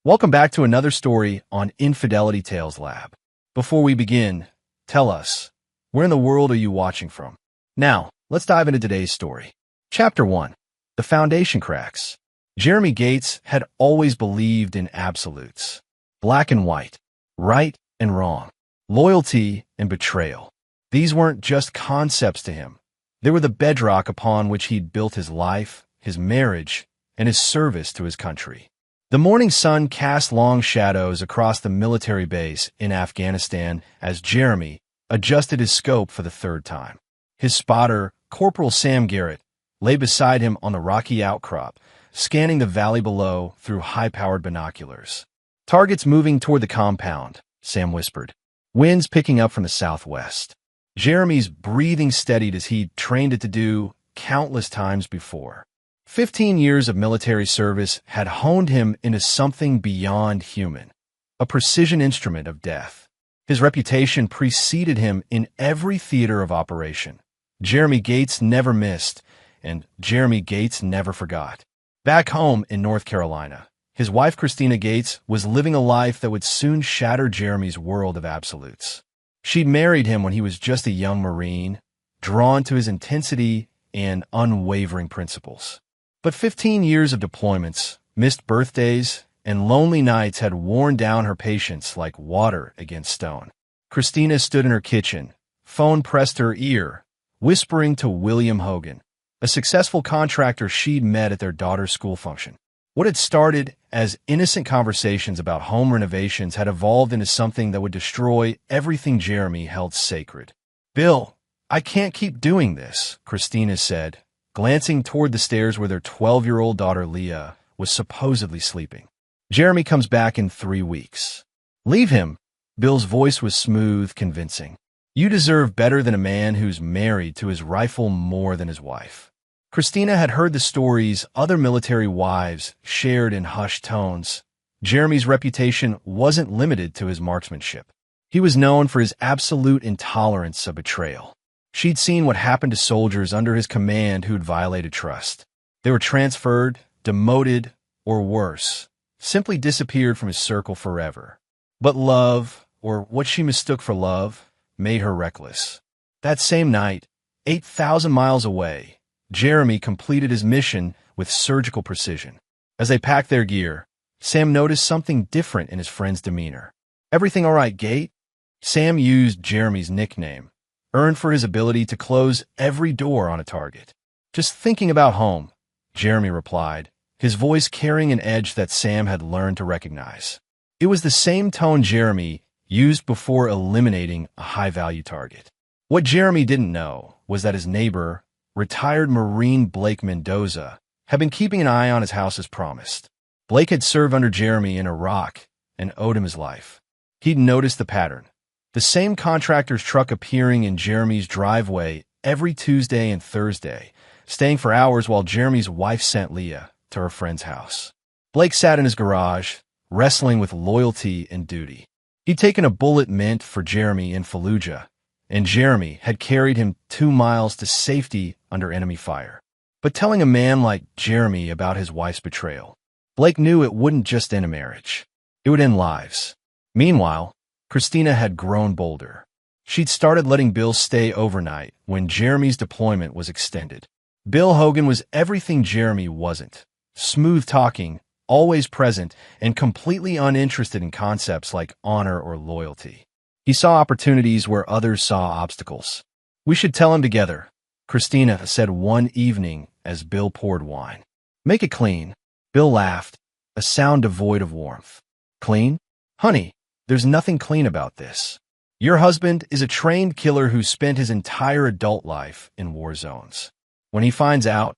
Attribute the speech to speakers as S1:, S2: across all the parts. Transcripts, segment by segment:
S1: Welcome back to another story on Infidelity Tales Lab. Before we begin, tell us, where in the world are you watching from? Now, let's dive into today's story. Chapter 1. The Foundation Cracks. Jeremy Gates had always believed in absolutes. Black and white, right and wrong, loyalty and betrayal. These weren't just concepts to him. They were the bedrock upon which he'd built his life, his marriage, and his service to his country. The morning sun cast long shadows across the military base in Afghanistan as Jeremy adjusted his scope for the third time. His spotter, Corporal Sam Garrett, lay beside him on the rocky outcrop, scanning the valley below through high-powered binoculars. "Targets moving toward the compound," Sam whispered. "Winds picking up from the southwest." Jeremy's breathing steadied as he'd trained it to do countless times before. 15 years of military service had honed him into something beyond human, a precision instrument of death. His reputation preceded him in every theater of operation. Jeremy Gates never missed, and Jeremy Gates never forgot. Back home in North Carolina, his wife Christina Gates was living a life that would soon shatter Jeremy's world of absolutes. She'd married him when he was just a young Marine, drawn to his intensity and unwavering principles. But 15 years of deployments, missed birthdays, and lonely nights had worn down her patience like water against stone. Christina stood in her kitchen, phone pressed to her ear, whispering to William Hogan, a successful contractor she'd met at their daughter's school function. What had started as innocent conversations about home renovations had evolved into something that would destroy everything Jeremy held sacred. "Bill, I can't keep doing this," Christina said, glancing toward the stairs where their 12-year-old daughter Leah was supposedly sleeping. "Jeremy comes back in 3 weeks." "Leave him." Bill's voice was smooth, convincing. "You deserve better than a man who's married to his rifle more than his wife." Christina had heard the stories other military wives shared in hushed tones. Jeremy's reputation wasn't limited to his marksmanship. He was known for his absolute intolerance of betrayal. She'd seen what happened to soldiers under his command who'd violated trust. They were transferred, demoted, or worse, simply disappeared from his circle forever. But love, or what she mistook for love, made her reckless. That same night, 8,000 miles away, Jeremy completed his mission with surgical precision. As they packed their gear, Sam noticed something different in his friend's demeanor. "Everything all right, Gate?" Sam used Jeremy's nickname, earned for his ability to close every door on a target. "Just thinking about home," Jeremy replied, his voice carrying an edge that Sam had learned to recognize. It was the same tone Jeremy used before eliminating a high-value target. What Jeremy didn't know was that his neighbor, retired Marine Blake Mendoza, had been keeping an eye on his house as promised. Blake had served under Jeremy in Iraq and owed him his life. He'd noticed the pattern. The same contractor's truck appearing in Jeremy's driveway every Tuesday and Thursday, staying for hours while Jeremy's wife sent Leah to her friend's house. Blake sat in his garage, wrestling with loyalty and duty. He'd taken a bullet meant for Jeremy in Fallujah, and Jeremy had carried him 2 miles to safety under enemy fire. But telling a man like Jeremy about his wife's betrayal, Blake knew it wouldn't just end a marriage. It would end lives. Meanwhile, Christina had grown bolder. She'd started letting Bill stay overnight when Jeremy's deployment was extended. Bill Hogan was everything Jeremy wasn't. Smooth-talking, always present, and completely uninterested in concepts like honor or loyalty. He saw opportunities where others saw obstacles. "We should tell him together," Christina said one evening as Bill poured wine. "Make it clean." Bill laughed, a sound devoid of warmth. "Clean? Honey, there's nothing clean about this. Your husband is a trained killer who spent his entire adult life in war zones. When he finds out,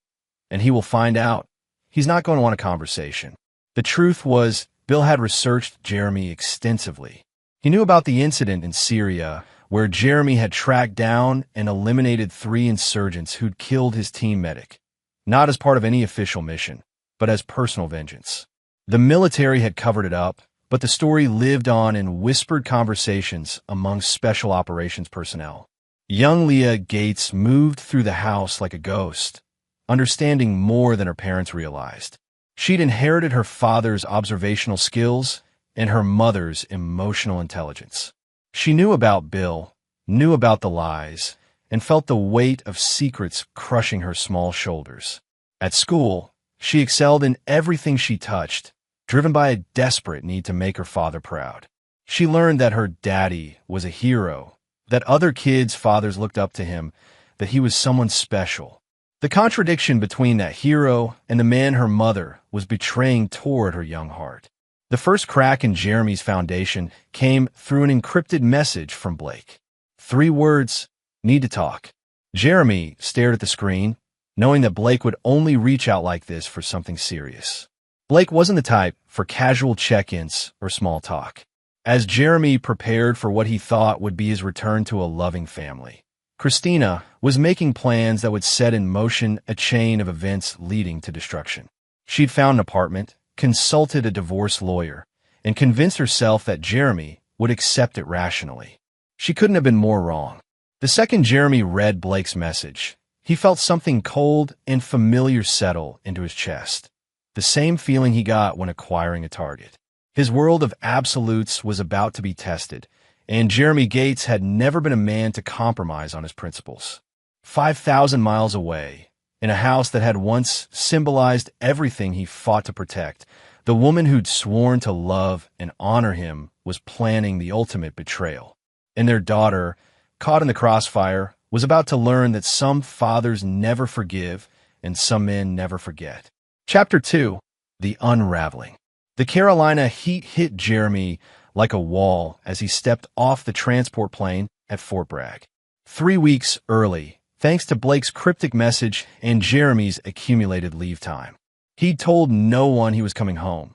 S1: and he will find out, he's not going to want a conversation." The truth was, Bill had researched Jeremy extensively. He knew about the incident in Syria, where Jeremy had tracked down and eliminated 3 insurgents who'd killed his team medic, not as part of any official mission, but as personal vengeance. The military had covered it up, but the story lived on in whispered conversations among special operations personnel. Young Leah Gates moved through the house like a ghost, understanding more than her parents realized. She'd inherited her father's observational skills and her mother's emotional intelligence. She knew about Bill, knew about the lies, and felt the weight of secrets crushing her small shoulders. At school, she excelled in everything she touched, driven by a desperate need to make her father proud. She learned that her daddy was a hero, that other kids' fathers looked up to him, that he was someone special. The contradiction between that hero and the man her mother was betraying toward her young heart. The first crack in Jeremy's foundation came through an encrypted message from Blake. 3 words: need to talk. Jeremy stared at the screen, knowing that Blake would only reach out like this for something serious. Blake wasn't the type for casual check-ins or small talk. As Jeremy prepared for what he thought would be his return to a loving family, Christina was making plans that would set in motion a chain of events leading to destruction. She'd found an apartment, consulted a divorce lawyer, and convinced herself that Jeremy would accept it rationally. She couldn't have been more wrong. The second Jeremy read Blake's message, he felt something cold and familiar settle into his chest. The same feeling he got when acquiring a target. His world of absolutes was about to be tested, and Jeremy Gates had never been a man to compromise on his principles. 5,000 miles away, in a house that had once symbolized everything he fought to protect, the woman who'd sworn to love and honor him was planning the ultimate betrayal. And their daughter, caught in the crossfire, was about to learn that some fathers never forgive and some men never forget. Chapter 2. The Unraveling. The Carolina heat hit Jeremy like a wall as he stepped off the transport plane at Fort Bragg. 3 weeks early, thanks to Blake's cryptic message and Jeremy's accumulated leave time. He'd told no one he was coming home.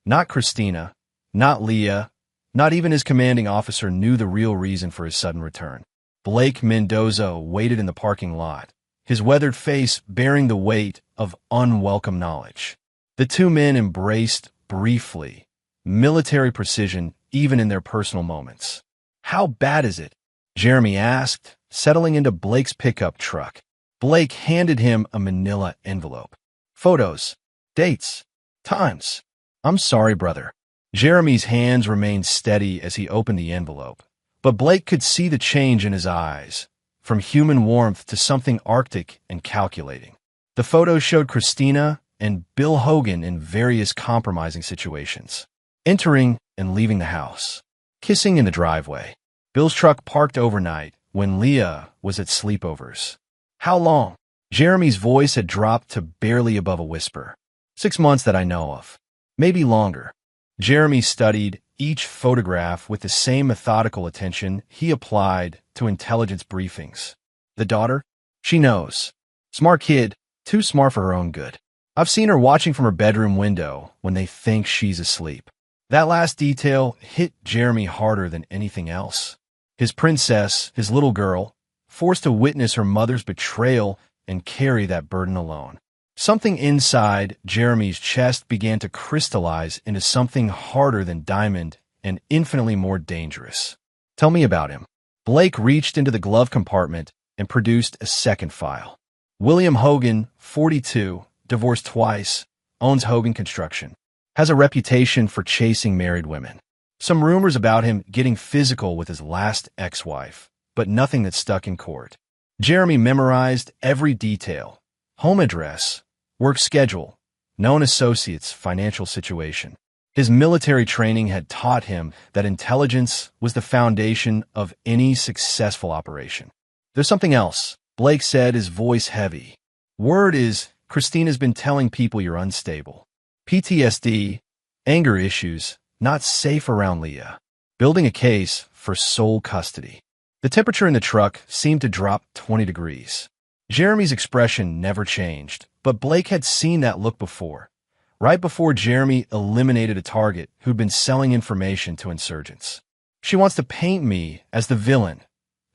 S1: Not Christina, not Leah, not even his commanding officer knew the real reason for his sudden return. Blake Mendoza waited in the parking lot, his weathered face bearing the weight of unwelcome knowledge. The 2 men embraced briefly, military precision even in their personal moments. "How bad is it?" Jeremy asked, settling into Blake's pickup truck. Blake handed him a manila envelope. "Photos, dates, times." "I'm sorry, brother." Jeremy's hands remained steady as he opened the envelope, but Blake could see the change in his eyes, from human warmth to something arctic and calculating. The photos showed Christina and Bill Hogan in various compromising situations, entering and leaving the house, kissing in the driveway. Bill's truck parked overnight when Leah was at sleepovers. "How long?" Jeremy's voice had dropped to barely above a whisper. 6 months that I know of. Maybe longer. Jeremy studied each photograph with the same methodical attention he applied to intelligence briefings. "The daughter? She knows. Smart kid, too smart for her own good. I've seen her watching from her bedroom window when they think she's asleep." That last detail hit Jeremy harder than anything else. His princess, his little girl, forced to witness her mother's betrayal and carry that burden alone. Something inside Jeremy's chest began to crystallize into something harder than diamond and infinitely more dangerous. "Tell me about him." Blake reached into the glove compartment and produced a second file. William Hogan, 42, divorced twice, owns Hogan Construction, has a reputation for chasing married women. Some rumors about him getting physical with his last ex-wife, but nothing that stuck in court. Jeremy memorized every detail: home address, work schedule, known associates, financial situation. His military training had taught him that intelligence was the foundation of any successful operation. "There's something else," Blake said, his voice heavy. "Word is Christina's been telling people you're unstable. PTSD, anger issues, not safe around Leah. Building a case for sole custody." The temperature in the truck seemed to drop 20 degrees. Jeremy's expression never changed, but Blake had seen that look before, right before Jeremy eliminated a target who'd been selling information to insurgents. "She wants to paint me as the villain,"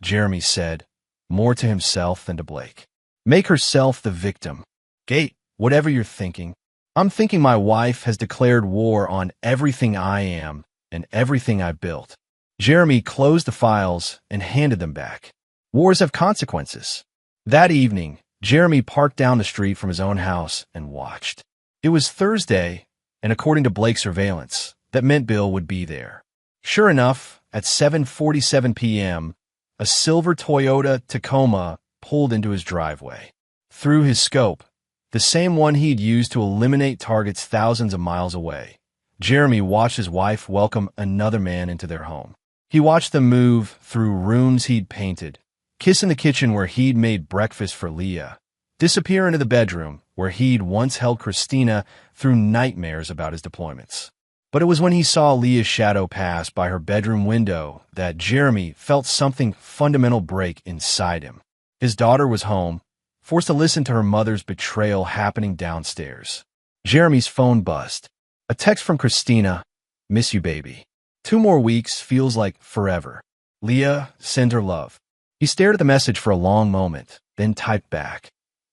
S1: Jeremy said, more to himself than to Blake. "Make herself the victim. Gate, whatever you're thinking. I'm thinking my wife has declared war on everything I am and everything I built." Jeremy closed the files and handed them back. Wars have consequences. That evening, Jeremy parked down the street from his own house and watched. It was Thursday, and according to Blake's surveillance, that meant Bill would be there. Sure enough, at 7:47 p.m., a silver Toyota Tacoma pulled into his driveway. Through his scope, the same one he'd used to eliminate targets thousands of miles away, Jeremy watched his wife welcome another man into their home. He watched them move through rooms he'd painted, kiss in the kitchen where he'd made breakfast for Leah, disappear into the bedroom where he'd once held Christina through nightmares about his deployments. But it was when he saw Leah's shadow pass by her bedroom window that Jeremy felt something fundamental break inside him. His daughter was home, forced to listen to her mother's betrayal happening downstairs. Jeremy's phone buzzed. A text from Christina, "Miss you, baby. 2 more weeks feels like forever. Leah, send her love." He stared at the message for a long moment, then typed back,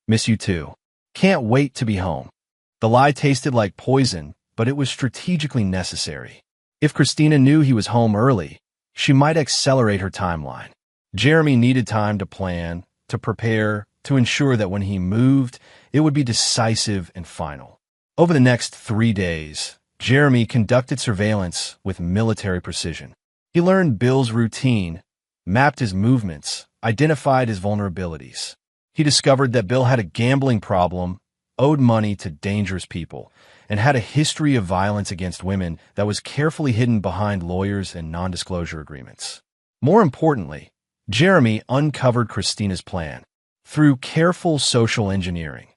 S1: "Miss you too. Can't wait to be home." The lie tasted like poison, but it was strategically necessary. If Christina knew he was home early, she might accelerate her timeline. Jeremy needed time to plan, to prepare, to ensure that when he moved, it would be decisive and final. Over the next 3 days, Jeremy conducted surveillance with military precision. He learned Bill's routine, mapped his movements, identified his vulnerabilities. He discovered that Bill had a gambling problem, owed money to dangerous people, and had a history of violence against women that was carefully hidden behind lawyers and non-disclosure agreements. More importantly, Jeremy uncovered Christina's plan through careful social engineering,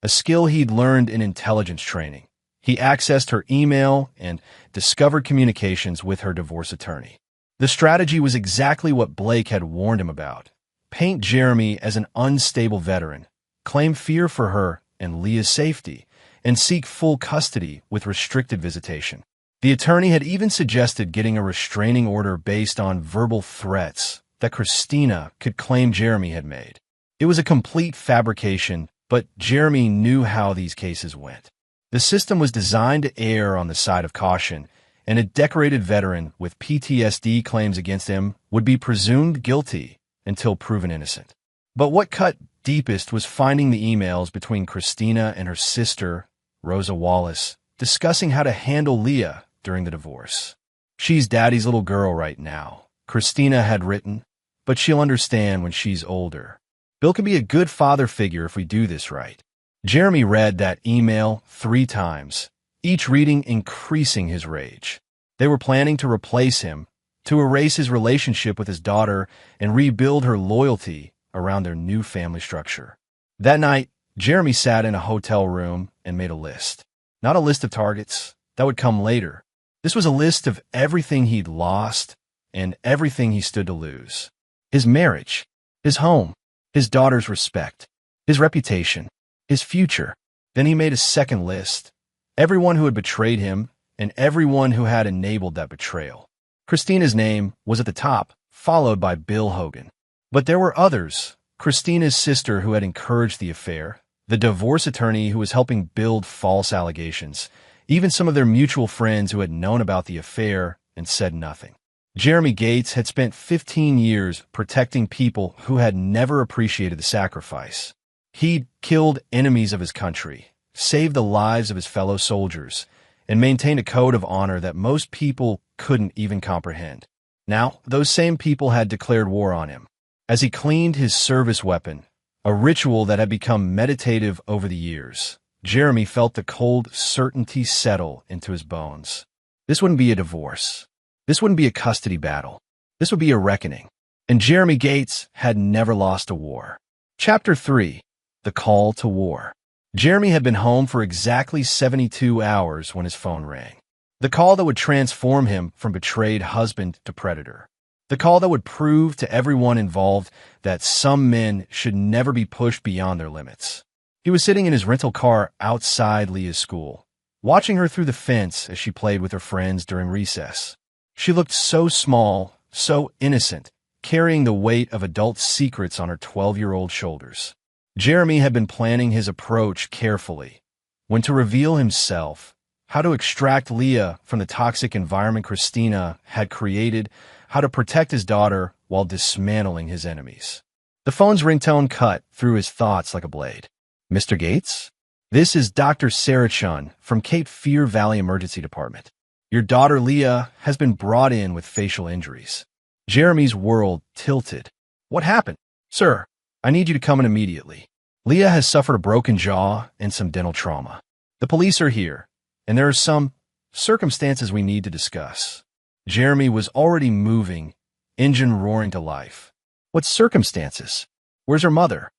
S1: a skill he'd learned in intelligence training. He accessed her email and discovered communications with her divorce attorney. The strategy was exactly what Blake had warned him about. Paint Jeremy as an unstable veteran, claim fear for her and Leah's safety, and seek full custody with restricted visitation. The attorney had even suggested getting a restraining order based on verbal threats that Christina could claim Jeremy had made. It was a complete fabrication, but Jeremy knew how these cases went. The system was designed to err on the side of caution, and a decorated veteran with PTSD claims against him would be presumed guilty until proven innocent. But what cut deepest was finding the emails between Christina and her sister, Rosa Wallace, discussing how to handle Leah during the divorce. "She's daddy's little girl right now," Christina had written, "but she'll understand when she's older. Bill can be a good father figure if we do this right." Jeremy read that email 3 times, each reading increasing his rage. They were planning to replace him, to erase his relationship with his daughter and rebuild her loyalty around their new family structure. That night, Jeremy sat in a hotel room and made a list. Not a list of targets. That would come later. This was a list of everything he'd lost and everything he stood to lose. His marriage, his home, his daughter's respect, his reputation, his future. Then he made a second list. Everyone who had betrayed him and everyone who had enabled that betrayal. Christina's name was at the top, followed by Bill Hogan. But there were others. Christina's sister who had encouraged the affair, the divorce attorney who was helping build false allegations, even some of their mutual friends who had known about the affair and said nothing. Jeremy Gates had spent 15 years protecting people who had never appreciated the sacrifice. He'd killed enemies of his country, saved the lives of his fellow soldiers, and maintained a code of honor that most people couldn't even comprehend. Now, those same people had declared war on him. As he cleaned his service weapon, a ritual that had become meditative over the years, Jeremy felt the cold certainty settle into his bones. This wouldn't be a divorce. This wouldn't be a custody battle. This would be a reckoning. And Jeremy Gates had never lost a war. Chapter 3. The Call to War. Jeremy had been home for exactly 72 hours when his phone rang. The call that would transform him from betrayed husband to predator. The call that would prove to everyone involved that some men should never be pushed beyond their limits. He was sitting in his rental car outside Leah's school, watching her through the fence as she played with her friends during recess. She looked so small, so innocent, carrying the weight of adult secrets on her 12-year-old shoulders. Jeremy had been planning his approach carefully. When to reveal himself, how to extract Leah from the toxic environment Christina had created, how to protect his daughter while dismantling his enemies. The phone's ringtone cut through his thoughts like a blade. "Mr. Gates?" This is Dr. Sarah Chun from Cape Fear Valley Emergency Department. Your daughter Leah has been brought in with facial injuries. Jeremy's world tilted. What happened? Sir, I need you to come in immediately. Leah has suffered a broken jaw and some dental trauma. The police are here, and there are some circumstances we need to discuss. Jeremy was already moving, engine roaring to life. What circumstances? Where's her mother?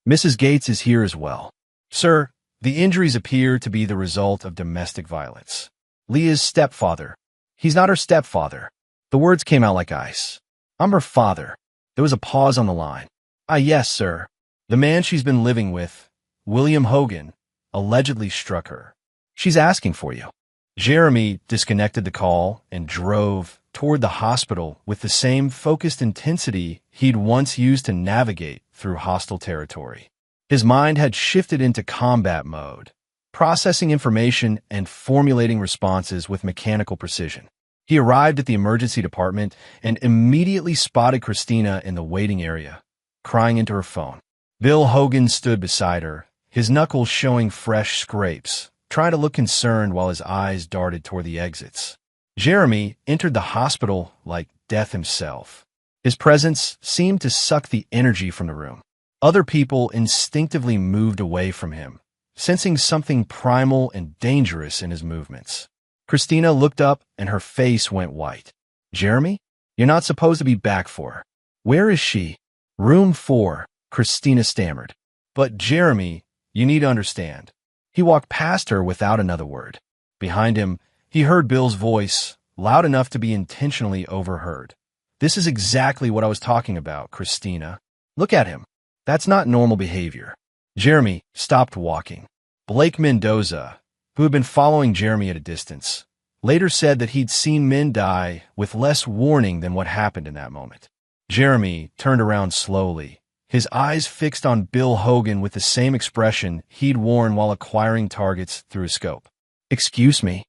S1: Mrs. Gates is here as well. Sir, the injuries appear to be the result of domestic violence. Leah's stepfather. He's not her stepfather. The words came out like ice. I'm her father. There was a pause on the line. Ah, yes, sir. The man she's been living with, William Hogan, allegedly struck her. She's asking for you. Jeremy disconnected the call and drove toward the hospital with the same focused intensity he'd once used to navigate through hostile territory. His mind had shifted into combat mode, processing information and formulating responses with mechanical precision. He arrived at the emergency department and immediately spotted Christina in the waiting area, crying into her phone. Bill Hogan stood beside her, his knuckles showing fresh scrapes, trying to look concerned while his eyes darted toward the exits. Jeremy entered the hospital like death himself. His presence seemed to suck the energy from the room. Other people instinctively moved away from him, sensing something primal and dangerous in his movements. Christina looked up and her face went white. Jeremy? You're not supposed to be back for her. Where is she? Room 4, Christina stammered. But Jeremy, you need to understand. He walked past her without another word. Behind him, he heard Bill's voice, loud enough to be intentionally overheard. This is exactly what I was talking about, Christina. Look at him. That's not normal behavior. Jeremy stopped walking. Blake Mendoza, who had been following Jeremy at a distance, later said that he'd seen men die with less warning than what happened in that moment. Jeremy turned around slowly, his eyes fixed on Bill Hogan with the same expression he'd worn while acquiring targets through his scope. Excuse me.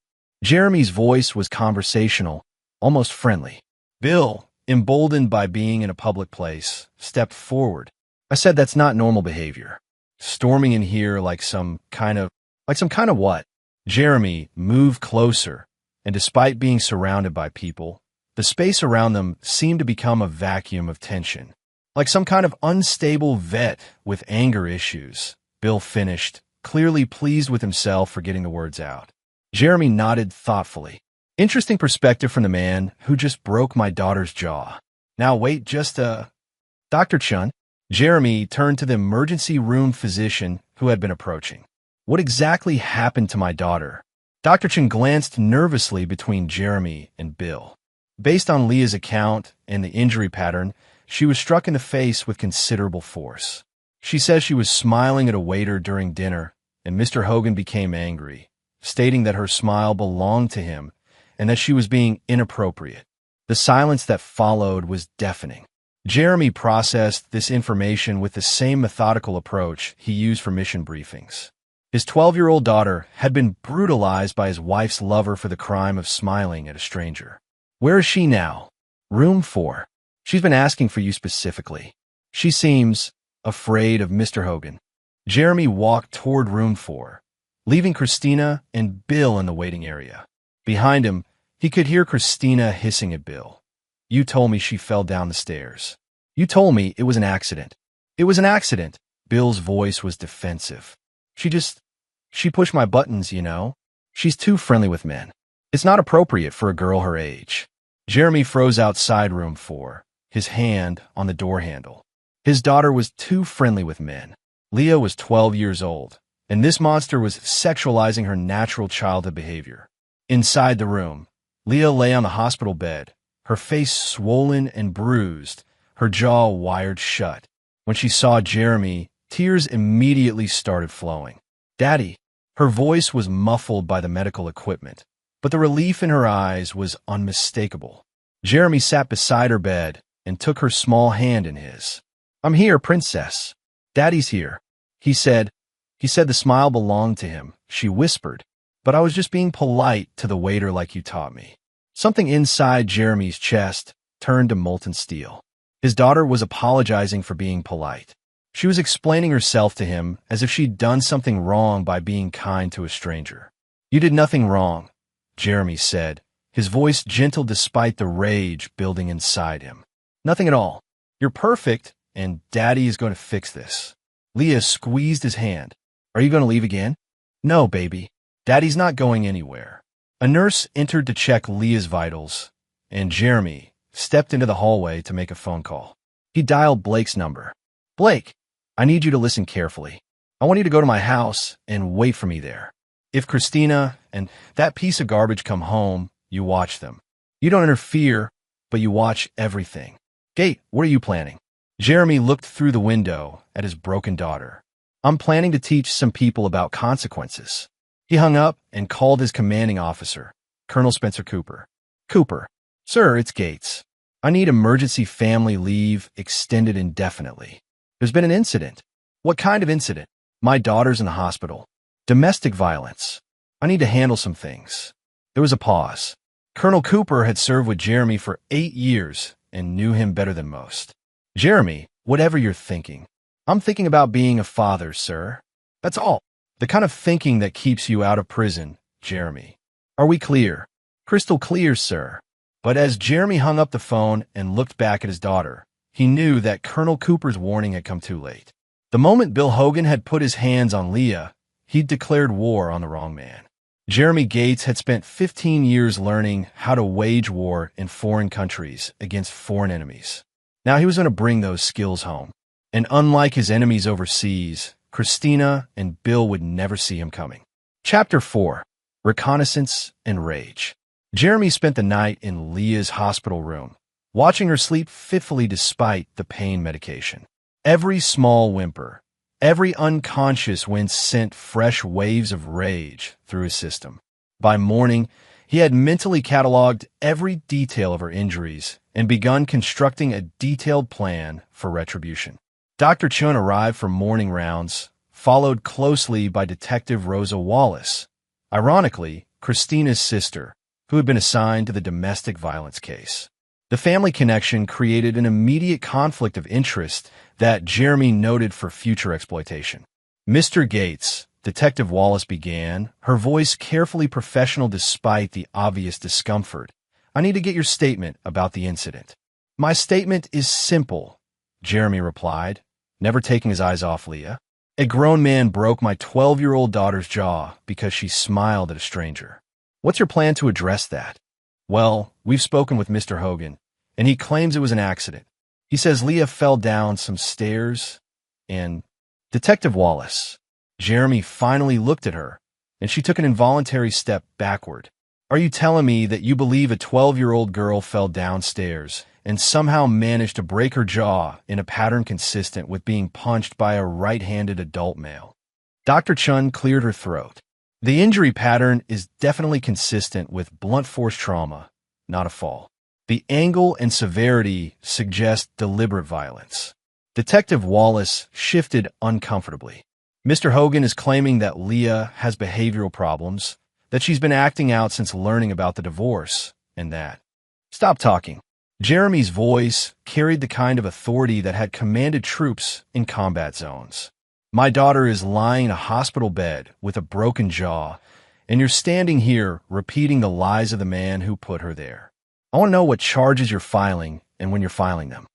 S1: Jeremy's voice was conversational, almost friendly. Bill, emboldened by being in a public place, stepped forward. I said that's not normal behavior. Storming in here like some kind of what? Jeremy moved closer, and despite being surrounded by people, the space around them seemed to become a vacuum of tension. Like some kind of unstable vet with anger issues, Bill finished, clearly pleased with himself for getting the words out. Jeremy nodded thoughtfully. Interesting perspective from the man who just broke my daughter's jaw. Now wait Dr. Chun? Jeremy turned to the emergency room physician who had been approaching. What exactly happened to my daughter? Dr. Chun glanced nervously between Jeremy and Bill. Based on Leah's account and the injury pattern, she was struck in the face with considerable force. She says she was smiling at a waiter during dinner, and Mr. Hogan became angry, stating that her smile belonged to him and that she was being inappropriate. The silence that followed was deafening. Jeremy processed this information with the same methodical approach he used for mission briefings. His 12-year-old daughter had been brutalized by his wife's lover for the crime of smiling at a stranger. Where is she now? Room 4. She's been asking for you specifically. She seems afraid of Mr. Hogan. Jeremy walked toward room 4, leaving Christina and Bill in the waiting area. Behind him, he could hear Christina hissing at Bill. You told me she fell down the stairs. You told me it was an accident. It was an accident. Bill's voice was defensive. She pushed my buttons, you know. She's too friendly with men. It's not appropriate for a girl her age. Jeremy froze outside room 4, his hand on the door handle. His daughter was too friendly with men. Leah was 12 years old, and this monster was sexualizing her natural childhood behavior. Inside the room, Leah lay on the hospital bed, her face swollen and bruised, her jaw wired shut. When she saw Jeremy, tears immediately started flowing. Daddy. Her voice was muffled by the medical equipment, but the relief in her eyes was unmistakable. Jeremy sat beside her bed and took her small hand in his. I'm here, princess. Daddy's here. He said the smile belonged to him. She whispered, but I was just being polite to the waiter like you taught me. Something inside Jeremy's chest turned to molten steel. His daughter was apologizing for being polite. She was explaining herself to him as if she'd done something wrong by being kind to a stranger. "You did nothing wrong," Jeremy said, his voice gentle despite the rage building inside him. "Nothing at all. You're perfect, and Daddy is going to fix this." Leah squeezed his hand. "Are you going to leave again?" "No, baby. Daddy's not going anywhere." A nurse entered to check Leah's vitals, and Jeremy stepped into the hallway to make a phone call. He dialed Blake's number. "Blake, I need you to listen carefully. I want you to go to my house and wait for me there. If Christina and that piece of garbage come home, you watch them. You don't interfere, but you watch everything." "Kate, what are you planning?" Jeremy looked through the window at his broken daughter. "I'm planning to teach some people about consequences." He hung up and called his commanding officer, Colonel Spencer Cooper. "Cooper, sir, it's Gates. I need emergency family leave extended indefinitely. There's been an incident." "What kind of incident?" "My daughter's in the hospital. Domestic violence. I need to handle some things." There was a pause. Colonel Cooper had served with Jeremy for 8 years and knew him better than most. "Jeremy, whatever you're thinking." "I'm thinking about being a father, sir. That's all. The kind of thinking that keeps you out of prison, Jeremy. Are we clear?" "Crystal clear, sir." But as Jeremy hung up the phone and looked back at his daughter, he knew that Colonel Cooper's warning had come too late. The moment Bill Hogan had put his hands on Leah, he'd declared war on the wrong man. Jeremy Gates had spent 15 years learning how to wage war in foreign countries against foreign enemies. Now he was going to bring those skills home. And unlike his enemies overseas, Christina and Bill would never see him coming. Chapter 4. Reconnaissance and Rage. Jeremy spent the night in Leah's hospital room, watching her sleep fitfully despite the pain medication. Every small whimper, every unconscious wince sent fresh waves of rage through his system. By morning, he had mentally cataloged every detail of her injuries and begun constructing a detailed plan for retribution. Dr. Chun arrived for morning rounds, followed closely by Detective Rosa Wallace, ironically, Christina's sister, who had been assigned to the domestic violence case. The family connection created an immediate conflict of interest that Jeremy noted for future exploitation. "Mr. Gates," Detective Wallace began, her voice carefully professional despite the obvious discomfort, "I need to get your statement about the incident." "My statement is simple," Jeremy replied, never taking his eyes off Leah. "A grown man broke my 12-year-old daughter's jaw because she smiled at a stranger." "What's your plan to address that?" "Well, we've spoken with Mr. Hogan, and he claims it was an accident. He says Leah fell down some stairs and—" "Detective Wallace." Jeremy finally looked at her, and she took an involuntary step backward. "Are you telling me that you believe a 12-year-old girl fell downstairs and somehow managed to break her jaw in a pattern consistent with being punched by a right-handed adult male?" Dr. Chun cleared her throat. "The injury pattern is definitely consistent with blunt force trauma, not a fall. The angle and severity suggest deliberate violence." Detective Wallace shifted uncomfortably. "Mr. Hogan is claiming that Leah has behavioral problems, that she's been acting out since learning about the divorce, and that—" "Stop talking." Jeremy's voice carried the kind of authority that had commanded troops in combat zones. "My daughter is lying in a hospital bed with a broken jaw, and you're standing here repeating the lies of the man who put her there. I want to know what charges you're filing and when you're filing them."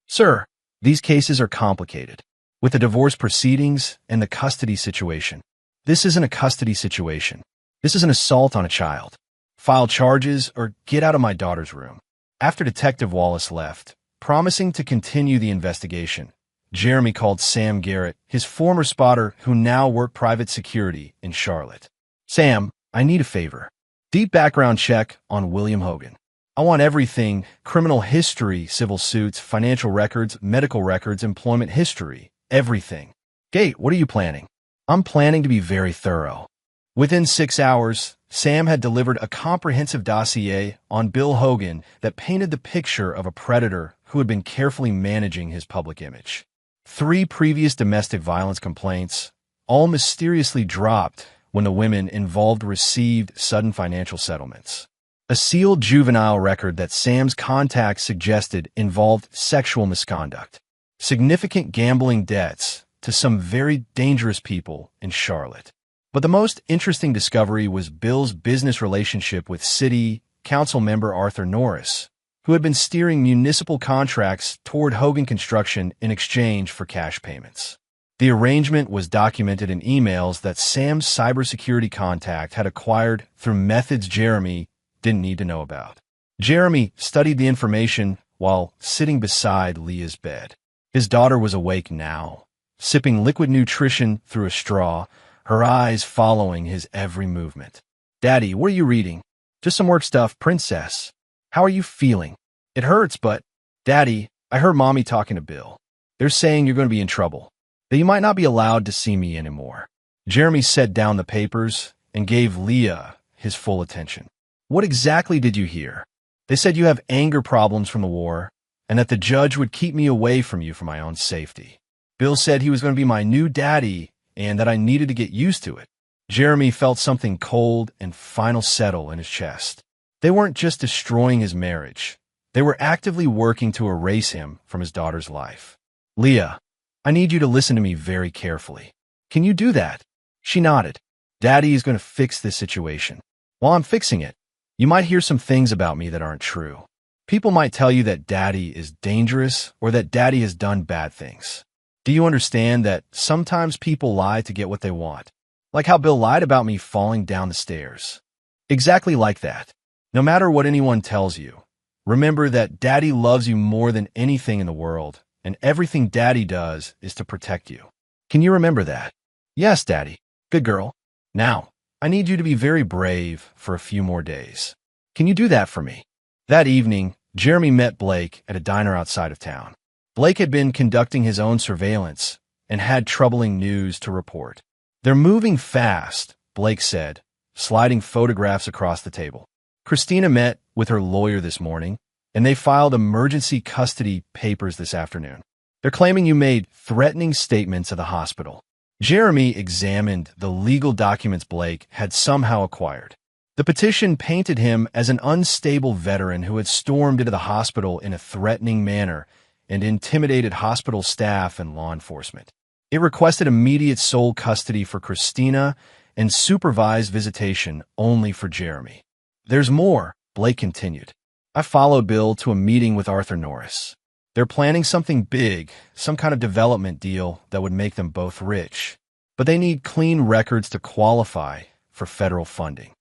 S1: "Sir, these cases are complicated, with the divorce proceedings and the custody situation." "This isn't a custody situation. This is an assault on a child. File charges or get out of my daughter's room." After Detective Wallace left, promising to continue the investigation, Jeremy called Sam Garrett, his former spotter who now worked private security in Charlotte. "Sam, I need a favor. Deep background check on William Hogan. I want everything: criminal history, civil suits, financial records, medical records, employment history, everything." "Kate, what are you planning?" "I'm planning to be very thorough." Within 6 hours, Sam had delivered a comprehensive dossier on Bill Hogan that painted the picture of a predator who had been carefully managing his public image. 3 previous domestic violence complaints, all mysteriously dropped when the women involved received sudden financial settlements. A sealed juvenile record that Sam's contacts suggested involved sexual misconduct. significant gambling debts to some very dangerous people in Charlotte. But the most interesting discovery was Bill's business relationship with City Council member Arthur Norris, who had been steering municipal contracts toward Hogan Construction in exchange for cash payments. The arrangement was documented in emails that Sam's cybersecurity contact had acquired through methods Jeremy didn't need to know about. Jeremy studied the information while sitting beside Leah's bed. His daughter was awake now, sipping liquid nutrition through a straw, her eyes following his every movement. "Daddy, what are you reading?" "Just some work stuff, princess." "How are you feeling?" "It hurts, but—" "Daddy, I heard Mommy talking to Bill. They're saying you're going to be in trouble, that you might not be allowed to see me anymore." Jeremy set down the papers and gave Leah his full attention. "What exactly did you hear?" "They said you have anger problems from the war, and that the judge would keep me away from you for my own safety. Bill said he was going to be my new daddy and that I needed to get used to it." Jeremy felt something cold and final settle in his chest. They weren't just destroying his marriage. They were actively working to erase him from his daughter's life. "Leah, I need you to listen to me very carefully. Can you do that?" She nodded. "Daddy is going to fix this situation. While I'm fixing it, you might hear some things about me that aren't true. People might tell you that Daddy is dangerous or that Daddy has done bad things. Do you understand that sometimes people lie to get what they want? Like how Bill lied about me falling down the stairs. Exactly like that. No matter what anyone tells you, remember that Daddy loves you more than anything in the world, and everything Daddy does is to protect you. Can you remember that?" "Yes, Daddy." "Good girl. Now, I need you to be very brave for a few more days. Can you do that for me?" That evening, Jeremy met Blake at a diner outside of town. Blake had been conducting his own surveillance and had troubling news to report. "They're moving fast," Blake said, sliding photographs across the table. "Christina met with her lawyer this morning, and they filed emergency custody papers this afternoon. They're claiming you made threatening statements at the hospital." Jeremy examined the legal documents Blake had somehow acquired. The petition painted him as an unstable veteran who had stormed into the hospital in a threatening manner and intimidated hospital staff and law enforcement. It requested immediate sole custody for Christina and supervised visitation only for Jeremy. "There's more," Blake continued. "I followed Bill to a meeting with Arthur Norris. They're planning something big, some kind of development deal that would make them both rich. But they need clean records to qualify for federal funding."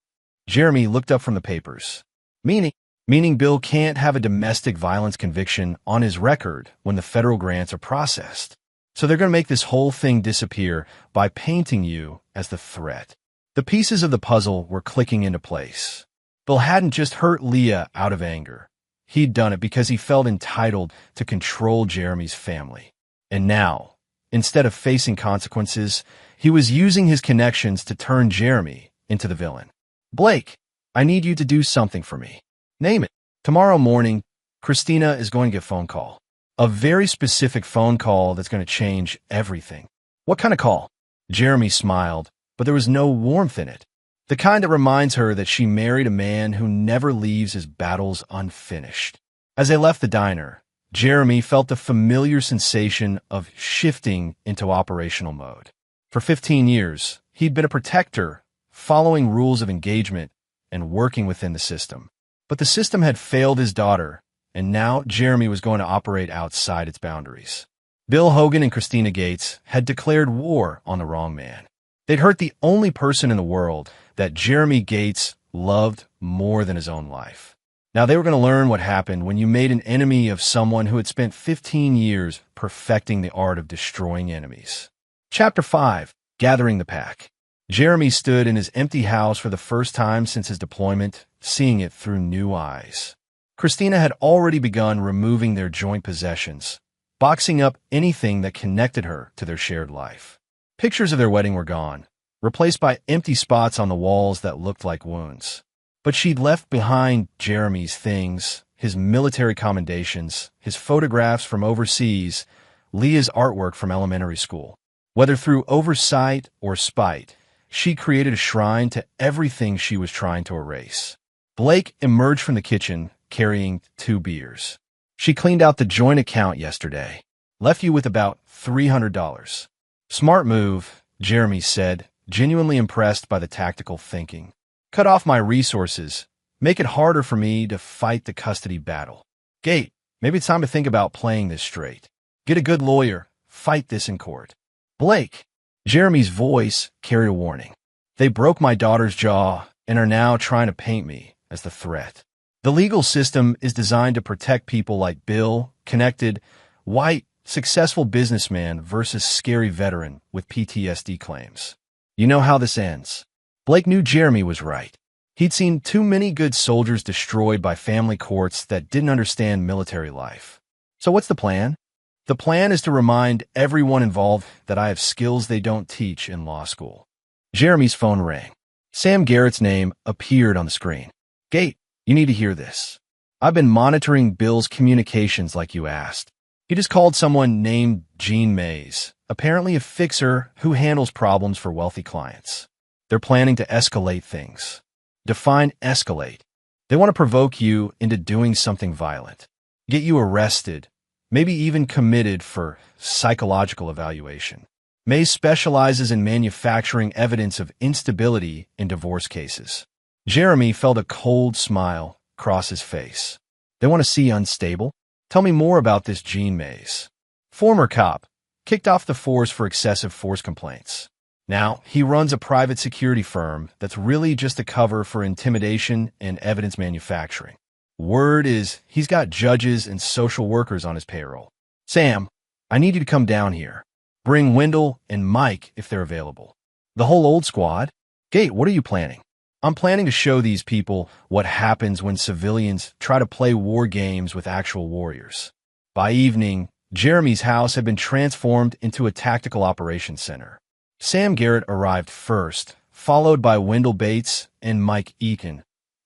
S1: Jeremy looked up from the papers. Meaning Bill can't have a domestic violence conviction on his record when the federal grants are processed. So they're going to make this whole thing disappear by painting you as the threat. The pieces of the puzzle were clicking into place. Bill hadn't just hurt Leah out of anger. He'd done it because he felt entitled to control Jeremy's family. And now, instead of facing consequences, he was using his connections to turn Jeremy into the villain. "Blake, I need you to do something for me." "Name it." "Tomorrow morning, Christina is going to get a phone call. A very specific phone call that's going to change everything." "What kind of call?" Jeremy smiled, but there was no warmth in it. "The kind that reminds her that she married a man who never leaves his battles unfinished." As they left the diner, Jeremy felt the familiar sensation of shifting into operational mode. For 15 years, he'd been a protector, following rules of engagement and working within the system. But the system had failed his daughter, and now Jeremy was going to operate outside its boundaries. Bill Hogan and Christina Gates had declared war on the wrong man. They'd hurt the only person in the world that Jeremy Gates loved more than his own life. Now they were going to learn what happened when you made an enemy of someone who had spent 15 years perfecting the art of destroying enemies. Chapter 5. Gathering the Pack. Jeremy stood in his empty house for the first time since his deployment, seeing it through new eyes. Christina had already begun removing their joint possessions, boxing up anything that connected her to their shared life. Pictures of their wedding were gone, replaced by empty spots on the walls that looked like wounds. But she'd left behind Jeremy's things, his military commendations, his photographs from overseas, Leah's artwork from elementary school. Whether through oversight or spite, she created a shrine to everything she was trying to erase. Blake emerged from the kitchen carrying 2 beers. "She cleaned out the joint account yesterday. Left you with about $300. Smart move, Jeremy said, genuinely impressed by the tactical thinking. Cut off my resources. Make it harder for me to fight the custody battle. Gate, maybe it's time to think about playing this straight. Get a good lawyer. Fight this in court. Blake. Jeremy's voice carried a warning. They broke my daughter's jaw and are now trying to paint me as the threat. The legal system is designed to protect people like Bill, connected, white, successful businessman versus scary veteran with PTSD claims. You know how this ends. Blake knew Jeremy was right. He'd seen too many good soldiers destroyed by family courts that didn't understand military life. So what's the plan? The plan is to remind everyone involved that I have skills they don't teach in law school. Jeremy's phone rang. Sam Garrett's name appeared on the screen. Gate, you need to hear this. I've been monitoring Bill's communications like you asked. He just called someone named Jean Mays, apparently a fixer who handles problems for wealthy clients. They're planning to escalate things. Define escalate. They want to provoke you into doing something violent. Get you arrested, maybe even committed for psychological evaluation. Mays specializes in manufacturing evidence of instability in divorce cases. Jeremy felt a cold smile cross his face. They want to see unstable? Tell me more about this Jean Mays. Former cop, kicked off the force for excessive force complaints. Now, he runs a private security firm that's really just a cover for intimidation and evidence manufacturing. Word is he's got judges and social workers on his payroll. Sam, I need you to come down here. Bring Wendell and Mike if they're available. The whole old squad? Gate, what are you planning? I'm planning to show these people what happens when civilians try to play war games with actual warriors. By evening, Jeremy's house had been transformed into a tactical operations center. Sam Garrett arrived first, followed by Wendell Bates and Mike Eakin,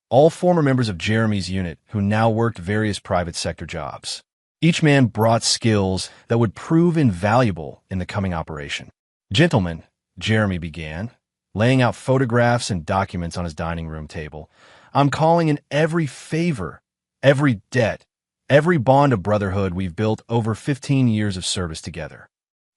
S1: all former members of Jeremy's unit who now worked various private sector jobs. Each man brought skills that would prove invaluable in the coming operation. Gentlemen, Jeremy began, laying out photographs and documents on his dining room table. I'm calling in every favor, every debt, every bond of brotherhood we've built over 15 years of service together.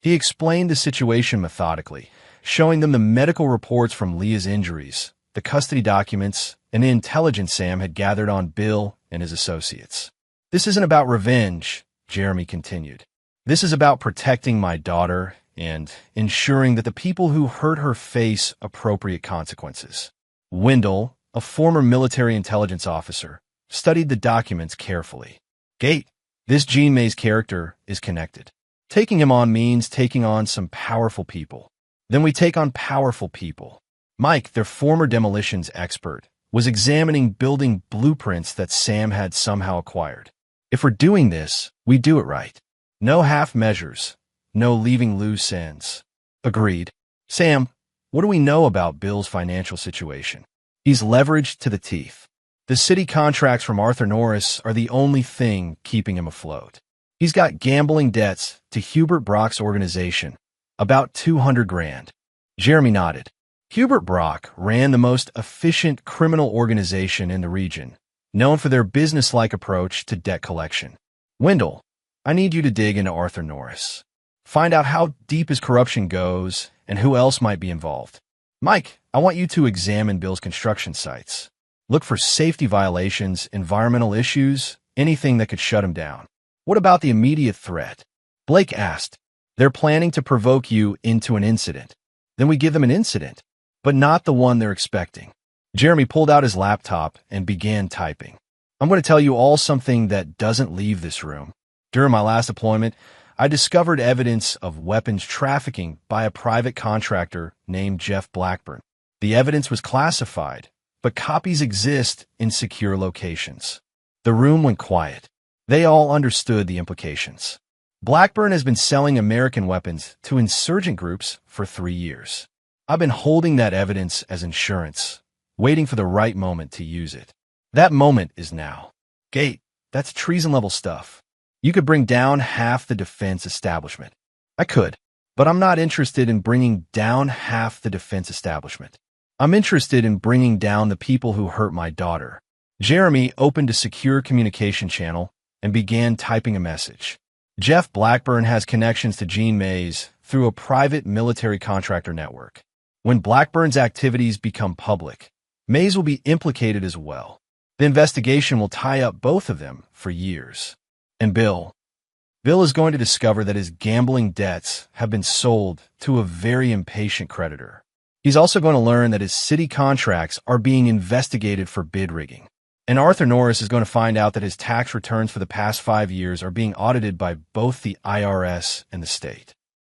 S1: He explained the situation methodically, showing them the medical reports from Leah's injuries, the custody documents, and the intelligence Sam had gathered on Bill and his associates. This isn't about revenge, Jeremy continued. This is about protecting my daughter and ensuring that the people who hurt her face appropriate consequences. Wendell, a former military intelligence officer, studied the documents carefully. Gate, this Jean Mays character is connected. Taking him on means taking on some powerful people. Then we take on powerful people. Mike, their former demolitions expert, was examining building blueprints that Sam had somehow acquired. If we're doing this, we do it right. No half measures. No leaving loose ends. Agreed. Sam, what do we know about Bill's financial situation? He's leveraged to the teeth. The city contracts from Arthur Norris are the only thing keeping him afloat. He's got gambling debts to Hubert Brock's organization, about $200,000. Jeremy nodded. Hubert Brock ran the most efficient criminal organization in the region, known for their business-like approach to debt collection. Wendell, I need you to dig into Arthur Norris. Find out how deep his corruption goes and who else might be involved. Mike, I want you to examine Bill's construction sites. Look for safety violations, environmental issues, anything that could shut him down. What about the immediate threat? Blake asked. They're planning to provoke you into an incident. Then we give them an incident, but not the one they're expecting. Jeremy pulled out his laptop and began typing. I'm going to tell you all something that doesn't leave this room. During my last deployment, I discovered evidence of weapons trafficking by a private contractor named Jeff Blackburn. The evidence was classified, but copies exist in secure locations. The room went quiet. They all understood the implications. Blackburn has been selling American weapons to insurgent groups for 3 years. I've been holding that evidence as insurance, waiting for the right moment to use it. That moment is now. Gate, that's treason-level stuff. You could bring down half the defense establishment. I could, but I'm not interested in bringing down half the defense establishment. I'm interested in bringing down the people who hurt my daughter. Jeremy opened a secure communication channel and began typing a message. Jeff Blackburn has connections to Jean Mays through a private military contractor network. When Blackburn's activities become public, Mays will be implicated as well. The investigation will tie up both of them for years. And Bill is going to discover that his gambling debts have been sold to a very impatient creditor. He's also going to learn that his city contracts are being investigated for bid rigging. And Arthur Norris is going to find out that his tax returns for the past 5 years are being audited by both the IRS and the state.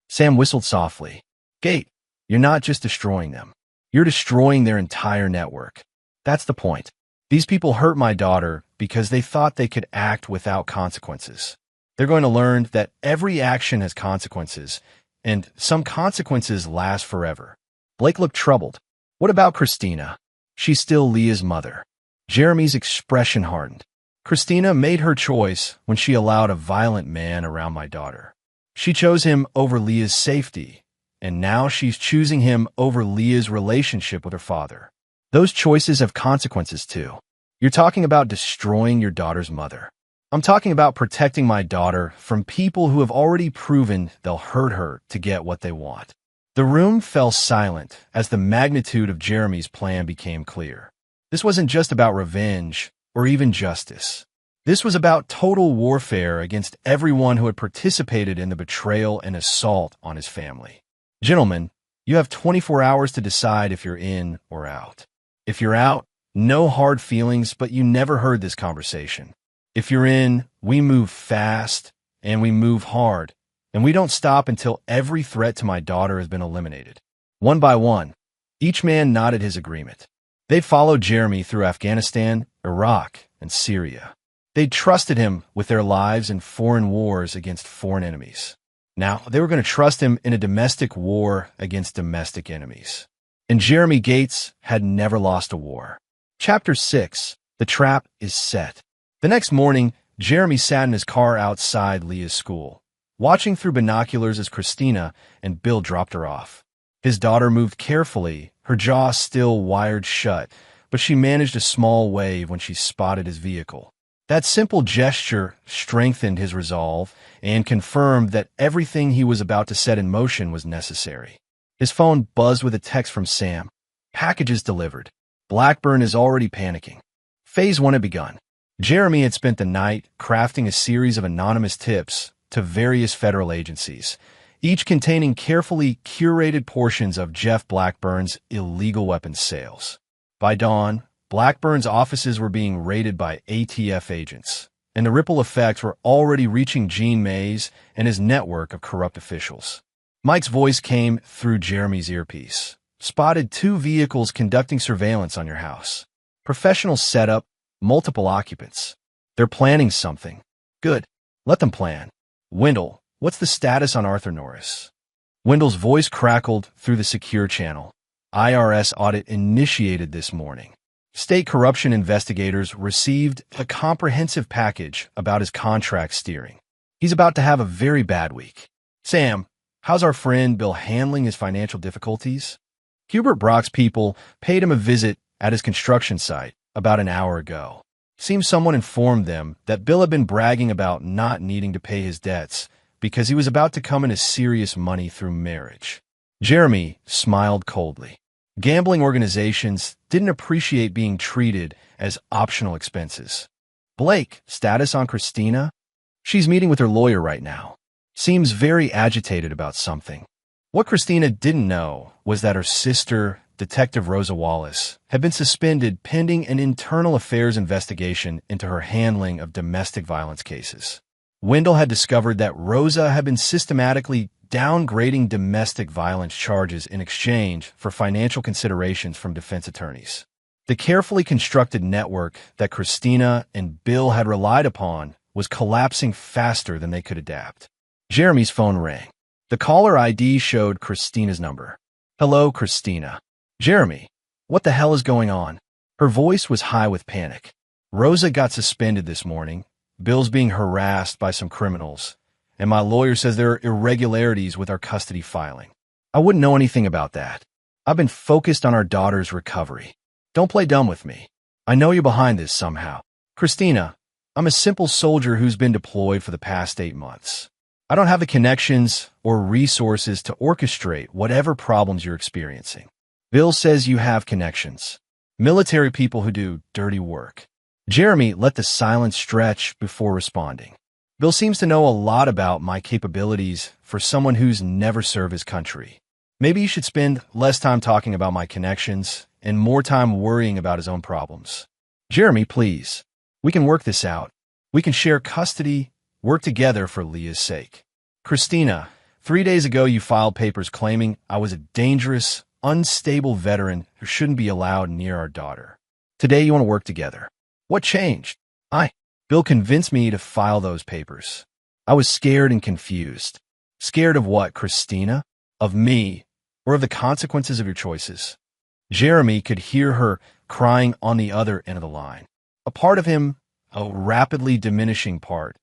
S1: Sam whistled softly. Gate, you're not just destroying them. You're destroying their entire network. That's the point. These people hurt my daughter because they thought they could act without consequences. They're going to learn that every action has consequences, and some consequences last forever. Blake looked troubled. What about Christina? She's still Leah's mother. Jeremy's expression hardened. Christina made her choice when she allowed a violent man around my daughter. She chose him over Leah's safety, and now she's choosing him over Leah's relationship with her father. Those choices have consequences too. You're talking about destroying your daughter's mother. I'm talking about protecting my daughter from people who have already proven they'll hurt her to get what they want. The room fell silent as the magnitude of Jeremy's plan became clear. This wasn't just about revenge or even justice. This was about total warfare against everyone who had participated in the betrayal and assault on his family. Gentlemen, you have 24 hours to decide if you're in or out. If you're out, no hard feelings, but you never heard this conversation. If you're in, we move fast and we move hard, and we don't stop until every threat to my daughter has been eliminated. One by one, each man nodded his agreement. They'd followed Jeremy through Afghanistan, Iraq, and Syria. They'd trusted him with their lives in foreign wars against foreign enemies. Now, they were going to trust him in a domestic war against domestic enemies. And Jeremy Gates had never lost a war. Chapter 6. The Trap is Set. The next morning, Jeremy sat in his car outside Leah's school, watching through binoculars as Christina and Bill dropped her off. His daughter moved carefully, her jaw still wired shut, but she managed a small wave when she spotted his vehicle. That simple gesture strengthened his resolve and confirmed that everything he was about to set in motion was necessary. His phone buzzed with a text from Sam. Packages delivered. Blackburn is already panicking. Phase 1 had begun. Jeremy had spent the night crafting a series of anonymous tips to various federal agencies, each containing carefully curated portions of Jeff Blackburn's illegal weapons sales. By dawn, Blackburn's offices were being raided by ATF agents, and the ripple effects were already reaching Jean Mays and his network of corrupt officials. Mike's voice came through Jeremy's earpiece. Spotted 2 vehicles conducting surveillance on your house. Professional setup, multiple occupants. They're planning something. Good. Let them plan. Wendell, what's the status on Arthur Norris? Wendell's voice crackled through the secure channel. IRS audit initiated this morning. State corruption investigators received a comprehensive package about his contract steering. He's about to have a very bad week. Sam, how's our friend Bill handling his financial difficulties? Hubert Brock's people paid him a visit at his construction site about an hour ago. Seems someone informed them that Bill had been bragging about not needing to pay his debts because he was about to come into serious money through marriage. Jeremy smiled coldly. Gambling organizations didn't appreciate being treated as optional expenses. Blake, status on Christina? She's meeting with her lawyer right now. Seems very agitated about something. What Christina didn't know was that her sister, Detective Rosa Wallace, had been suspended pending an internal affairs investigation into her handling of domestic violence cases. Wendell had discovered that Rosa had been systematically downgrading domestic violence charges in exchange for financial considerations from defense attorneys. The carefully constructed network that Christina and Bill had relied upon was collapsing faster than they could adapt. Jeremy's phone rang. The caller ID showed Christina's number. Hello, Christina. Jeremy, what the hell is going on? Her voice was high with panic. Rosa got suspended this morning. Bill's being harassed by some criminals, and my lawyer says there are irregularities with our custody filing. I wouldn't know anything about that. I've been focused on our daughter's recovery. Don't play dumb with me. I know you're behind this somehow. Christina, I'm a simple soldier who's been deployed for the past 8 months. I don't have the connections or resources to orchestrate whatever problems you're experiencing. Bill says you have connections. Military people who do dirty work. Jeremy let the silence stretch before responding. Bill seems to know a lot about my capabilities for someone who's never served his country. Maybe you should spend less time talking about my connections and more time worrying about his own problems. Jeremy, please. We can work this out. We can share custody, work together for Leah's sake. Christina, 3 days ago you filed papers claiming I was a dangerous, unstable veteran who shouldn't be allowed near our daughter. Today you want to work together. What changed? Bill convinced me to file those papers. I was scared and confused. Scared of what, Christina? Of me, or of the consequences of your choices? Jeremy could hear her crying on the other end of the line. A part of him, a rapidly diminishing part,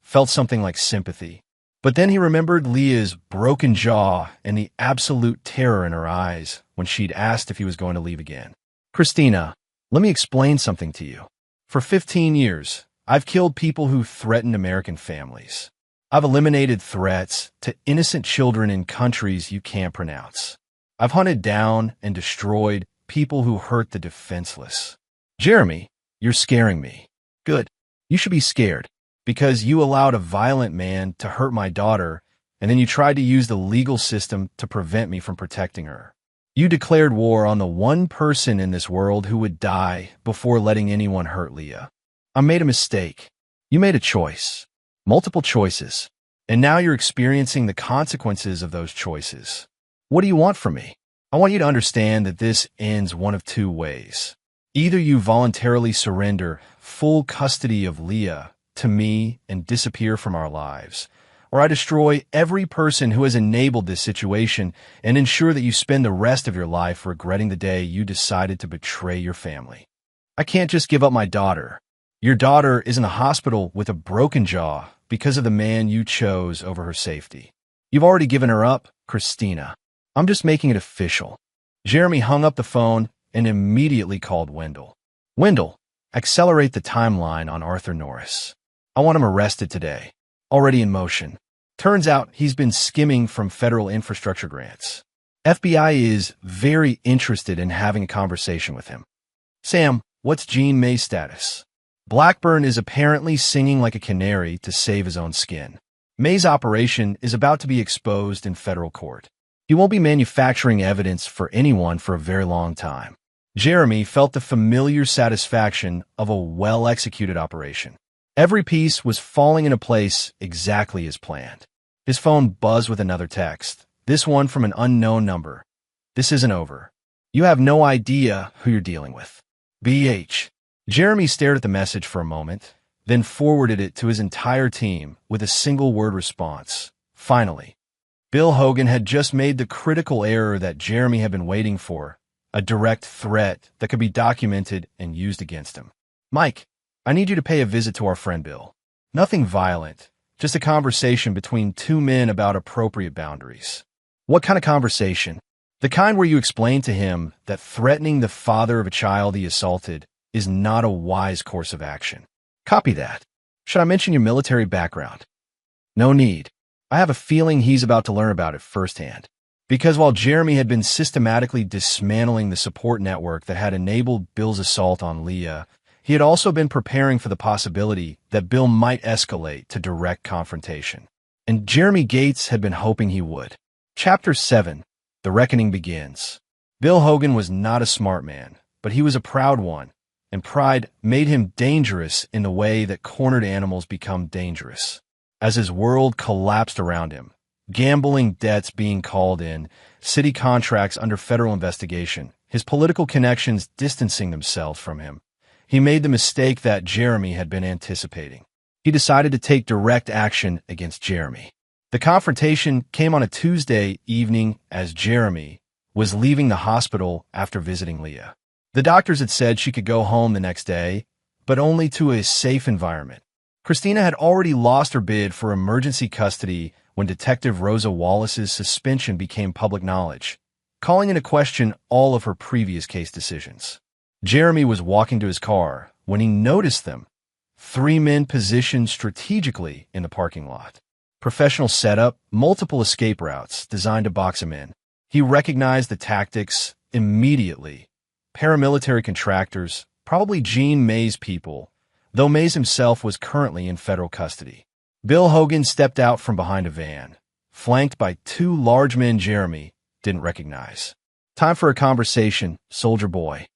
S1: felt something like sympathy. But then he remembered Leah's broken jaw and the absolute terror in her eyes when she'd asked if he was going to leave again. Christina, let me explain something to you. For 15 years, I've killed people who threatened American families. I've eliminated threats to innocent children in countries you can't pronounce. I've hunted down and destroyed people who hurt the defenseless. Jeremy, you're scaring me. Good. You should be scared, because you allowed a violent man to hurt my daughter, and then you tried to use the legal system to prevent me from protecting her. You declared war on the one person in this world who would die before letting anyone hurt Leah. I made a mistake. You made a choice. Multiple choices. And now you're experiencing the consequences of those choices. What do you want from me? I want you to understand that this ends one of two ways. Either you voluntarily surrender full custody of Leah to me and disappear from our lives, or I destroy every person who has enabled this situation and ensure that you spend the rest of your life regretting the day you decided to betray your family. I can't just give up my daughter. Your daughter is in the hospital with a broken jaw because of the man you chose over her safety. You've already given her up, Christina. I'm just making it official. Jeremy hung up the phone and immediately called Wendell. Wendell, accelerate the timeline on Arthur Norris. I want him arrested today. Already in motion. Turns out he's been skimming from federal infrastructure grants. FBI is very interested in having a conversation with him. Sam, what's Jean May's status? Blackburn is apparently singing like a canary to save his own skin. May's operation is about to be exposed in federal court. He won't be manufacturing evidence for anyone for a very long time. Jeremy felt the familiar satisfaction of a well-executed operation. Every piece was falling into place exactly as planned. His phone buzzed with another text, this one from an unknown number. This isn't over. You have no idea who you're dealing with. BH. Jeremy stared at the message for a moment, then forwarded it to his entire team with a single-word response. Finally, Bill Hogan had just made the critical error that Jeremy had been waiting for, a direct threat that could be documented and used against him. Mike, I need you to pay a visit to our friend Bill. Nothing violent, just a conversation between two men about appropriate boundaries. What kind of conversation? The kind where you explain to him that threatening the father of a child he assaulted is not a wise course of action. Copy that. Should I mention your military background? No need. I have a feeling he's about to learn about it firsthand. Because while Jeremy had been systematically dismantling the support network that had enabled Bill's assault on Leah, he had also been preparing for the possibility that Bill might escalate to direct confrontation. And Jeremy Gates had been hoping he would. Chapter 7. The Reckoning Begins. Bill Hogan was not a smart man, but he was a proud one, and pride made him dangerous in the way that cornered animals become dangerous. As his world collapsed around him, gambling debts being called in, city contracts under federal investigation, his political connections distancing themselves from him, he made the mistake that Jeremy had been anticipating. He decided to take direct action against Jeremy. The confrontation came on a Tuesday evening as Jeremy was leaving the hospital after visiting Leah. The doctors had said she could go home the next day, but only to a safe environment. Christina had already lost her bid for emergency custody when Detective Rosa Wallace's suspension became public knowledge, calling into question all of her previous case decisions. Jeremy was walking to his car when he noticed them, Three men positioned strategically in the parking lot. Professional setup, multiple escape routes designed to box him in. He recognized the tactics immediately. Paramilitary contractors, probably Gene May's people, though Mays himself was currently in federal custody. Bill Hogan stepped out from behind a van, flanked by two large men Jeremy didn't recognize. Time for a conversation, soldier boy.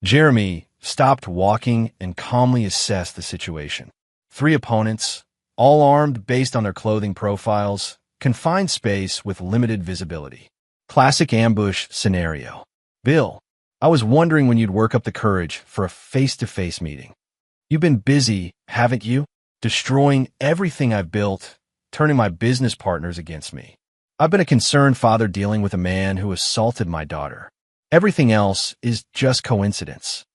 S1: Jeremy stopped walking and calmly assessed the situation. Three opponents, all armed based on their clothing profiles, confined space with limited visibility. Classic ambush scenario. Bill, I was wondering when you'd work up the courage for a face-to-face meeting. You've been busy, haven't you? Destroying everything I've built, turning my business partners against me. I've been a concerned father dealing with a man who assaulted my daughter. Everything else is just coincidence.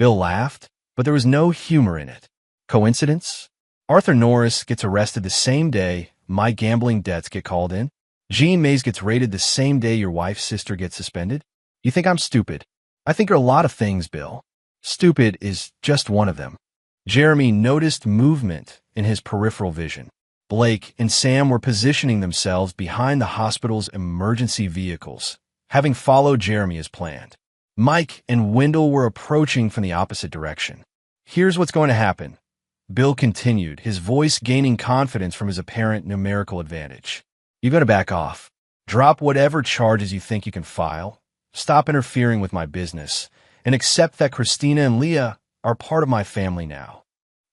S1: Bill laughed, but there was no humor in it. Coincidence? Arthur Norris gets arrested the same day my gambling debts get called in. Gene Mays gets raided the same day your wife's sister gets suspended. You think I'm stupid? I think you're a lot of things, Bill. Stupid is just one of them. Jeremy noticed movement in his peripheral vision. Blake and Sam were positioning themselves behind the hospital's emergency vehicles, having followed Jeremy as planned. Mike and Wendell were approaching from the opposite direction. Here's what's going to happen, Bill continued, his voice gaining confidence from his apparent numerical advantage. You're going to back off. Drop whatever charges you think you can file. Stop interfering with my business, and accept that Christina and Leah are part of my family now.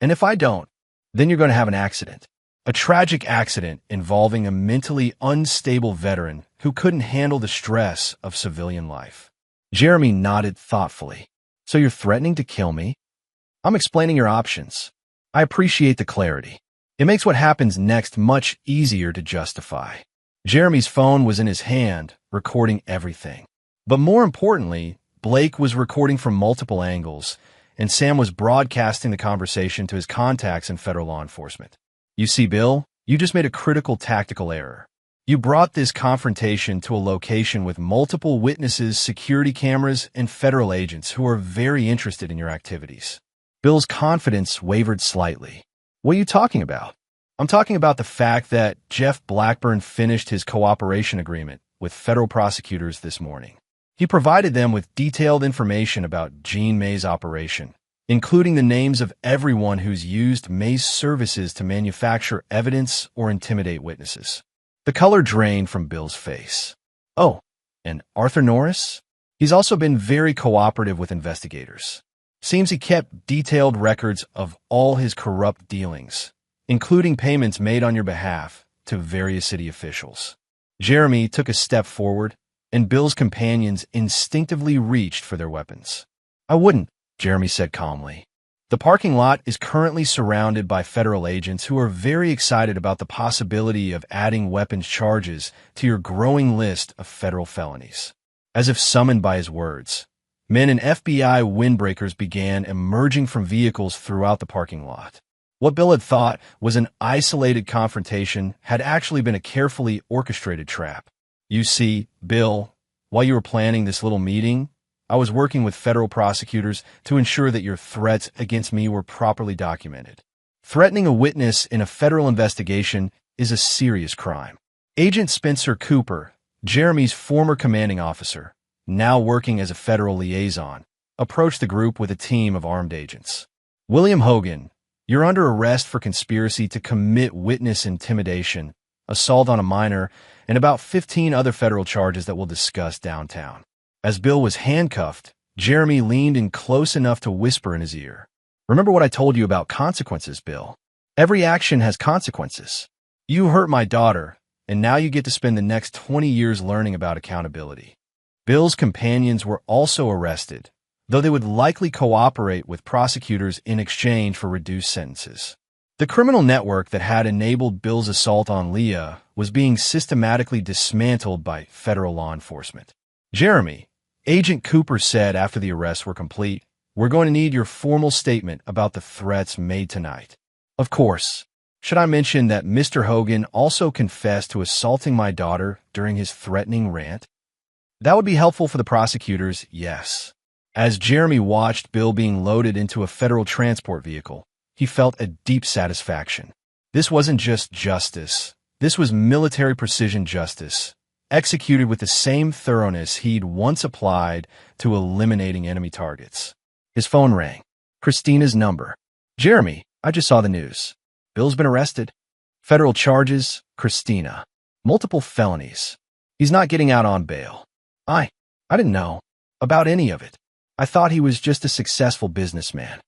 S1: And if I don't, then you're going to have an accident. A tragic accident involving a mentally unstable veteran who couldn't handle the stress of civilian life. Jeremy nodded thoughtfully. So you're threatening to kill me? I'm explaining your options. I appreciate the clarity. It makes what happens next much easier to justify. Jeremy's phone was in his hand, recording everything. But more importantly, Blake was recording from multiple angles, and Sam was broadcasting the conversation to his contacts in federal law enforcement. You see, Bill, you just made a critical tactical error. You brought this confrontation to a location with multiple witnesses, security cameras, and federal agents who are very interested in your activities. Bill's confidence wavered slightly. What are you talking about? I'm talking about the fact that Jeff Blackburn finished his cooperation agreement with federal prosecutors this morning. He provided them with detailed information about Gene May's operation, including the names of everyone who's used May's services to manufacture evidence or intimidate witnesses. The color drained from Bill's face. Oh, and Arthur Norris? He's also been very cooperative with investigators. Seems he kept detailed records of all his corrupt dealings, including payments made on your behalf to various city officials. Jeremy took a step forward, and Bill's companions instinctively reached for their weapons. I wouldn't, Jeremy said calmly. The parking lot is currently surrounded by federal agents who are very excited about the possibility of adding weapons charges to your growing list of federal felonies. As if summoned by his words, men in FBI windbreakers began emerging from vehicles throughout the parking lot. What Bill had thought was an isolated confrontation had actually been a carefully orchestrated trap. You see, Bill, while you were planning this little meeting, I was working with federal prosecutors to ensure that your threats against me were properly documented. Threatening a witness in a federal investigation is a serious crime. Agent Spencer Cooper, Jeremy's former commanding officer, now working as a federal liaison, approached the group with a team of armed agents. William Hogan, you're under arrest for conspiracy to commit witness intimidation, assault on a minor, and about 15 other federal charges that we'll discuss downtown. As Bill was handcuffed, Jeremy leaned in close enough to whisper in his ear. Remember what I told you about consequences, Bill? Every action has consequences. You hurt my daughter, and now you get to spend the next 20 years learning about accountability. Bill's companions were also arrested, though they would likely cooperate with prosecutors in exchange for reduced sentences. The criminal network that had enabled Bill's assault on Leah was being systematically dismantled by federal law enforcement. Jeremy, Agent Cooper said after the arrests were complete, we're going to need your formal statement about the threats made tonight. Of course, should I mention that Mr. Hogan also confessed to assaulting my daughter during his threatening rant? That would be helpful for the prosecutors, yes. As Jeremy watched Bill being loaded into a federal transport vehicle, he felt a deep satisfaction. This wasn't just justice. This was military precision justice, executed with the same thoroughness he'd once applied to eliminating enemy targets. His phone rang. Christina's number. Jeremy, I just saw the news. Bill's been arrested. Federal charges, Christina. Multiple felonies. He's not getting out on bail. I didn't know about any of it. I thought he was just a successful businessman.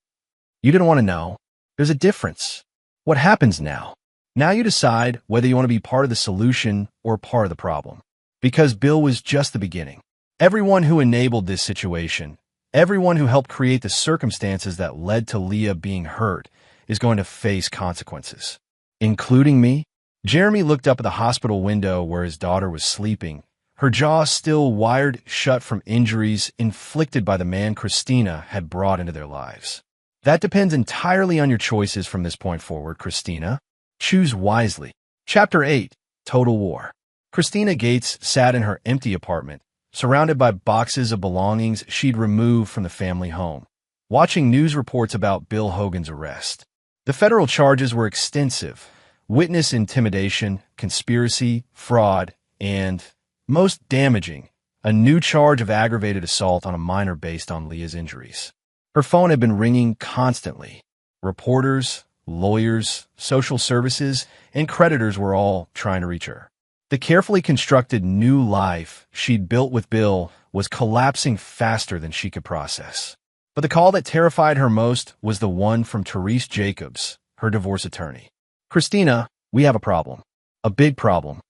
S1: You didn't want to know. There's a difference. What happens now? Now you decide whether you want to be part of the solution or part of the problem. Because Bill was just the beginning. Everyone who enabled this situation, everyone who helped create the circumstances that led to Leah being hurt, is going to face consequences. Including me? Jeremy looked up at the hospital window where his daughter was sleeping, her jaw still wired shut from injuries inflicted by the man Christina had brought into their lives. That depends entirely on your choices from this point forward, Christina. Choose wisely. Chapter 8. Total War. Christina Gates sat in her empty apartment, surrounded by boxes of belongings she'd removed from the family home, watching news reports about Bill Hogan's arrest. The federal charges were extensive: witness intimidation, conspiracy, fraud, and, most damaging, a new charge of aggravated assault on a minor based on Leah's injuries. Her phone had been ringing constantly. Reporters, lawyers, social services, and creditors were all trying to reach her. The carefully constructed new life she'd built with Bill was collapsing faster than she could process. But the call that terrified her most was the one from Therese Jacobs, her divorce attorney. Christina, we have a problem. A big problem.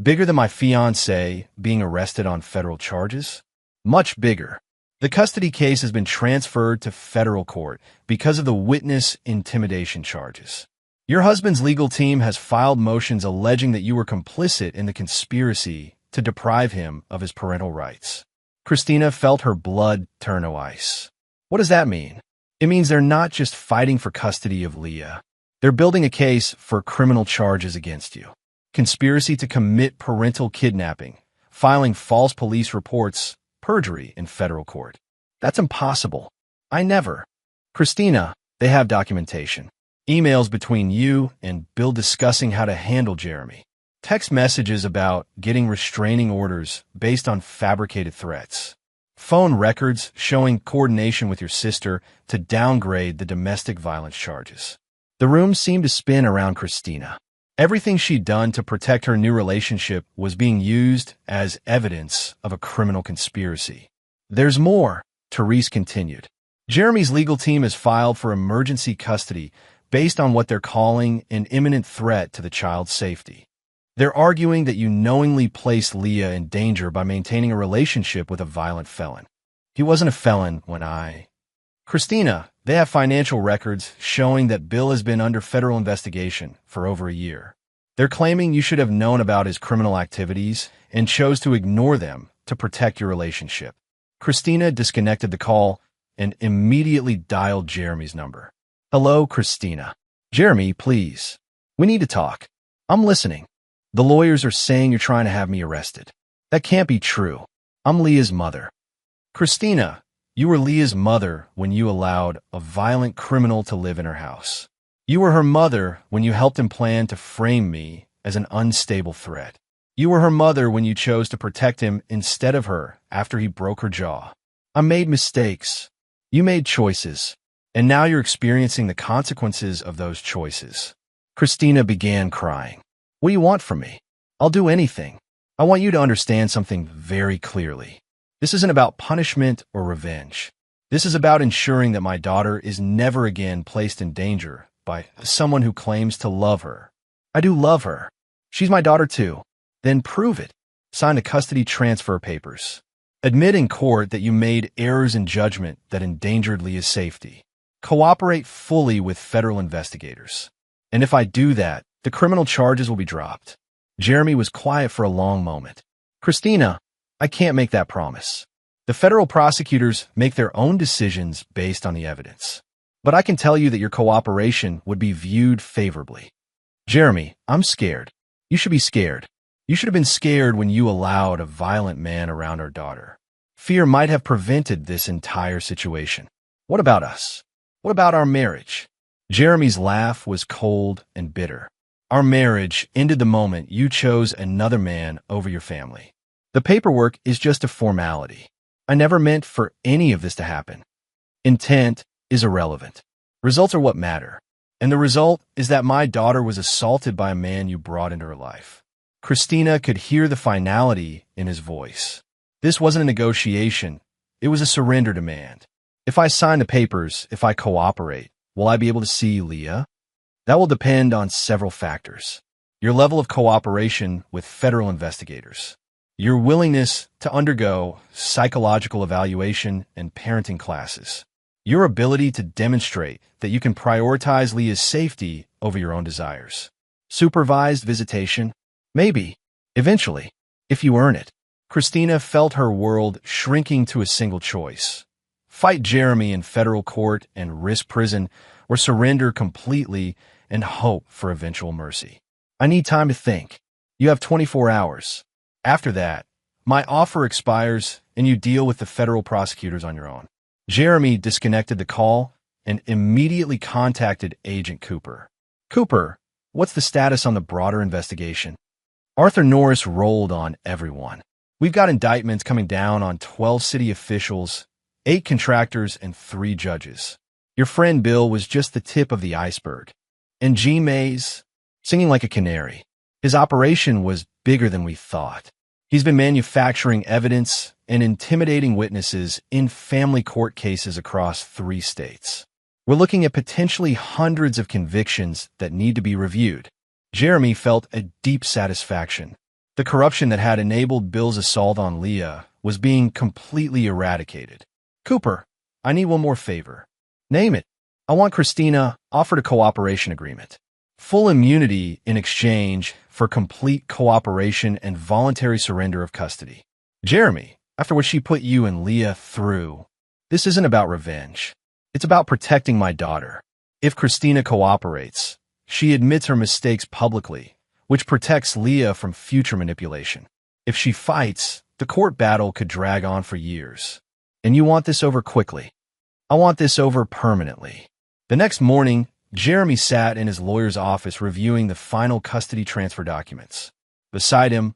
S1: Bigger than my fiancé being arrested on federal charges? Much bigger. The custody case has been transferred to federal court because of the witness intimidation charges. Your husband's legal team has filed motions alleging that you were complicit in the conspiracy to deprive him of his parental rights. Christina felt her blood turn to ice. What does that mean? It means they're not just fighting for custody of Leah. They're building a case for criminal charges against you. Conspiracy to commit parental kidnapping, filing false police reports, perjury in federal court. That's impossible. I never. Christina, they have documentation. Emails between you and Bill discussing how to handle Jeremy. Text messages about getting restraining orders based on fabricated threats. Phone records showing coordination with your sister to downgrade the domestic violence charges. The room seemed to spin around Christina. Everything she'd done to protect her new relationship was being used as evidence of a criminal conspiracy. There's more, Therese continued. Jeremy's legal team has filed for emergency custody based on what they're calling an imminent threat to the child's safety. They're arguing that you knowingly placed Leah in danger by maintaining a relationship with a violent felon. He wasn't a felon when Christina, they have financial records showing that Bill has been under federal investigation for over a year. They're claiming you should have known about his criminal activities and chose to ignore them to protect your relationship. Christina disconnected the call and immediately dialed Jeremy's number. Hello, Christina. Jeremy, please. We need to talk. I'm listening. The lawyers are saying you're trying to have me arrested. That can't be true. I'm Leah's mother. Christina, you were Leah's mother when you allowed a violent criminal to live in her house. You were her mother when you helped him plan to frame me as an unstable threat. You were her mother when you chose to protect him instead of her after he broke her jaw. I made mistakes. You made choices. And now you're experiencing the consequences of those choices. Christina began crying. What do you want from me? I'll do anything. I want you to understand something very clearly. This isn't about punishment or revenge. This is about ensuring that my daughter is never again placed in danger by someone who claims to love her. I do love her. She's my daughter too. Then prove it. Sign the custody transfer papers. Admit in court that you made errors in judgment that endangered Leah's safety. Cooperate fully with federal investigators. And if I do that, the criminal charges will be dropped. Jeremy was quiet for a long moment. Christina, I can't make that promise. The federal prosecutors make their own decisions based on the evidence. But I can tell you that your cooperation would be viewed favorably. Jeremy, I'm scared. You should be scared. You should have been scared when you allowed a violent man around our daughter. Fear might have prevented this entire situation. What about us? What about our marriage? Jeremy's laugh was cold and bitter. Our marriage ended the moment you chose another man over your family. The paperwork is just a formality. I never meant for any of this to happen. Intent is irrelevant. Results are what matter. And the result is that my daughter was assaulted by a man you brought into her life. Christina could hear the finality in his voice. This wasn't a negotiation. It was a surrender demand. If I sign the papers, if I cooperate, will I be able to see Leah? That will depend on several factors. Your level of cooperation with federal investigators, your willingness to undergo psychological evaluation and parenting classes, your ability to demonstrate that you can prioritize Leah's safety over your own desires. Supervised visitation? Maybe. Eventually. If you earn it. Christina felt her world shrinking to a single choice. Fight Jeremy in federal court and risk prison, or surrender completely and hope for eventual mercy. I need time to think. You have 24 hours. After that, my offer expires and you deal with the federal prosecutors on your own. Jeremy disconnected the call and immediately contacted Agent Cooper. Cooper, what's the status on the broader investigation? Arthur Norris rolled on everyone. We've got indictments coming down on 12 city officials, 8 contractors, and 3 judges. Your friend Bill was just the tip of the iceberg. And G. Mays, singing like a canary. His operation was bigger than we thought. He's been manufacturing evidence and intimidating witnesses in family court cases across 3 states. We're looking at potentially hundreds of convictions that need to be reviewed. Jeremy felt a deep satisfaction. The corruption that had enabled Bill's assault on Leah was being completely eradicated. Cooper, I need one more favor. Name it. I want Christina offered a cooperation agreement. Full immunity in exchange for complete cooperation and voluntary surrender of custody. Jeremy, after what she put you and Leah through, this isn't about revenge. It's about protecting my daughter. If Christina cooperates, she admits her mistakes publicly, which protects Leah from future manipulation. If she fights, the court battle could drag on for years. And you want this over quickly. I want this over permanently. The next morning, Jeremy sat in his lawyer's office reviewing the final custody transfer documents. Beside him,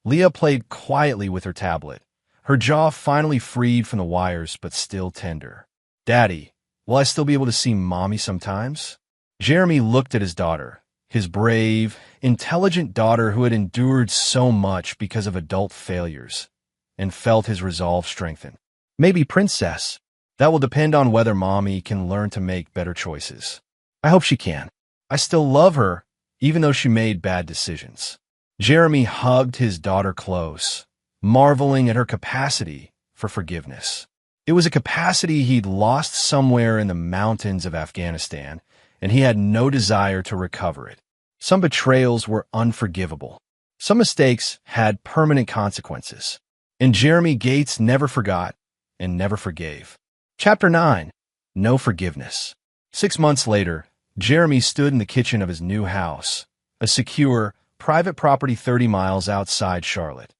S1: Leah played quietly with her tablet, her jaw finally freed from the wires but still tender. Daddy, will I still be able to see Mommy sometimes? Jeremy looked at his daughter, his brave, intelligent daughter who had endured so much because of adult failures, and felt his resolve strengthen. Maybe Princess. That will depend on whether Mommy can learn to make better choices. I hope she can. I still love her, even though she made bad decisions. Jeremy hugged his daughter close, marveling at her capacity for forgiveness. It was a capacity he'd lost somewhere in the mountains of Afghanistan, and he had no desire to recover it. Some betrayals were unforgivable. Some mistakes had permanent consequences. And Jeremy Gates never forgot and never forgave. Chapter 9. No Forgiveness. 6 months later, Jeremy stood in the kitchen of his new house, a secure, private property 30 miles outside Charlotte,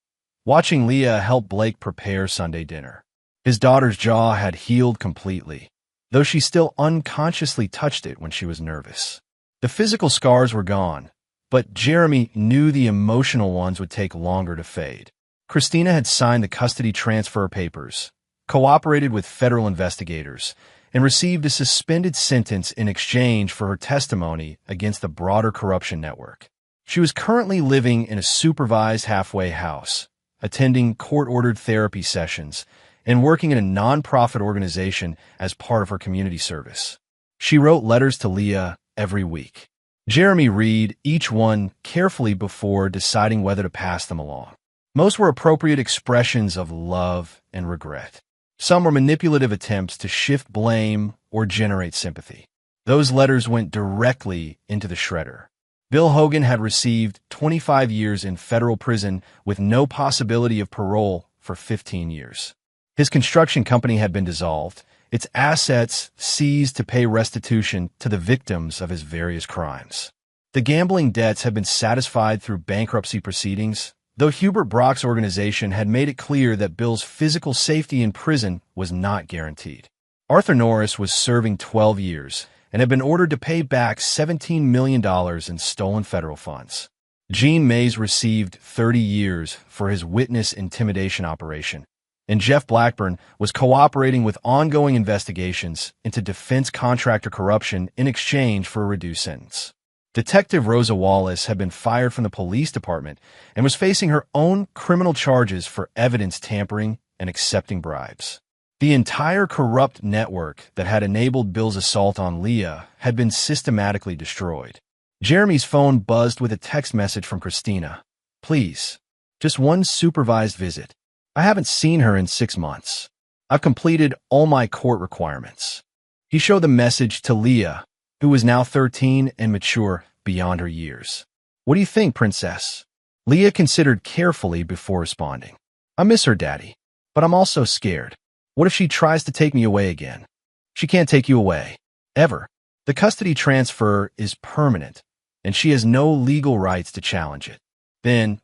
S1: watching Leah help Blake prepare Sunday dinner. His daughter's jaw had healed completely, though she still unconsciously touched it when she was nervous. The physical scars were gone, but Jeremy knew the emotional ones would take longer to fade. Christina had signed the custody transfer papers, cooperated with federal investigators, and received a suspended sentence in exchange for her testimony against the broader corruption network. She was currently living in a supervised halfway house, attending court-ordered therapy sessions, and working in a non-profit organization as part of her community service. She wrote letters to Leah every week. Jeremy read each one carefully before deciding whether to pass them along. Most were appropriate expressions of love and regret. Some were manipulative attempts to shift blame or generate sympathy. Those letters went directly into the shredder. Bill Hogan had received 25 years in federal prison with no possibility of parole for 15 years. His construction company had been dissolved, its assets seized to pay restitution to the victims of his various crimes. The gambling debts had been satisfied through bankruptcy proceedings, though Hubert Brock's organization had made it clear that Bill's physical safety in prison was not guaranteed. Arthur Norris was serving 12 years, and had been ordered to pay back $17 million in stolen federal funds. Gene Mays received 30 years for his witness intimidation operation, and Jeff Blackburn was cooperating with ongoing investigations into defense contractor corruption in exchange for a reduced sentence. Detective Rosa Wallace had been fired from the police department and was facing her own criminal charges for evidence tampering and accepting bribes. The entire corrupt network that had enabled Bill's assault on Leah had been systematically destroyed. Jeremy's phone buzzed with a text message from Christina. "Please, just one supervised visit. I haven't seen her in 6 months. I've completed all my court requirements." He showed the message to Leah, who was now 13 and mature beyond her years. "What do you think, princess?" Leah considered carefully before responding. "I miss her, Daddy, but I'm also scared. What if she tries to take me away again?" "She can't take you away. Ever. The custody transfer is permanent, and she has no legal rights to challenge it. Then,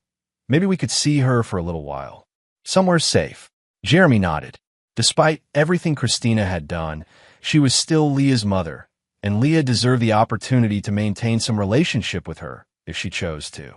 S1: maybe we could see her for a little while. Somewhere safe." Jeremy nodded. Despite everything Christina had done, she was still Leah's mother, and Leah deserved the opportunity to maintain some relationship with her if she chose to.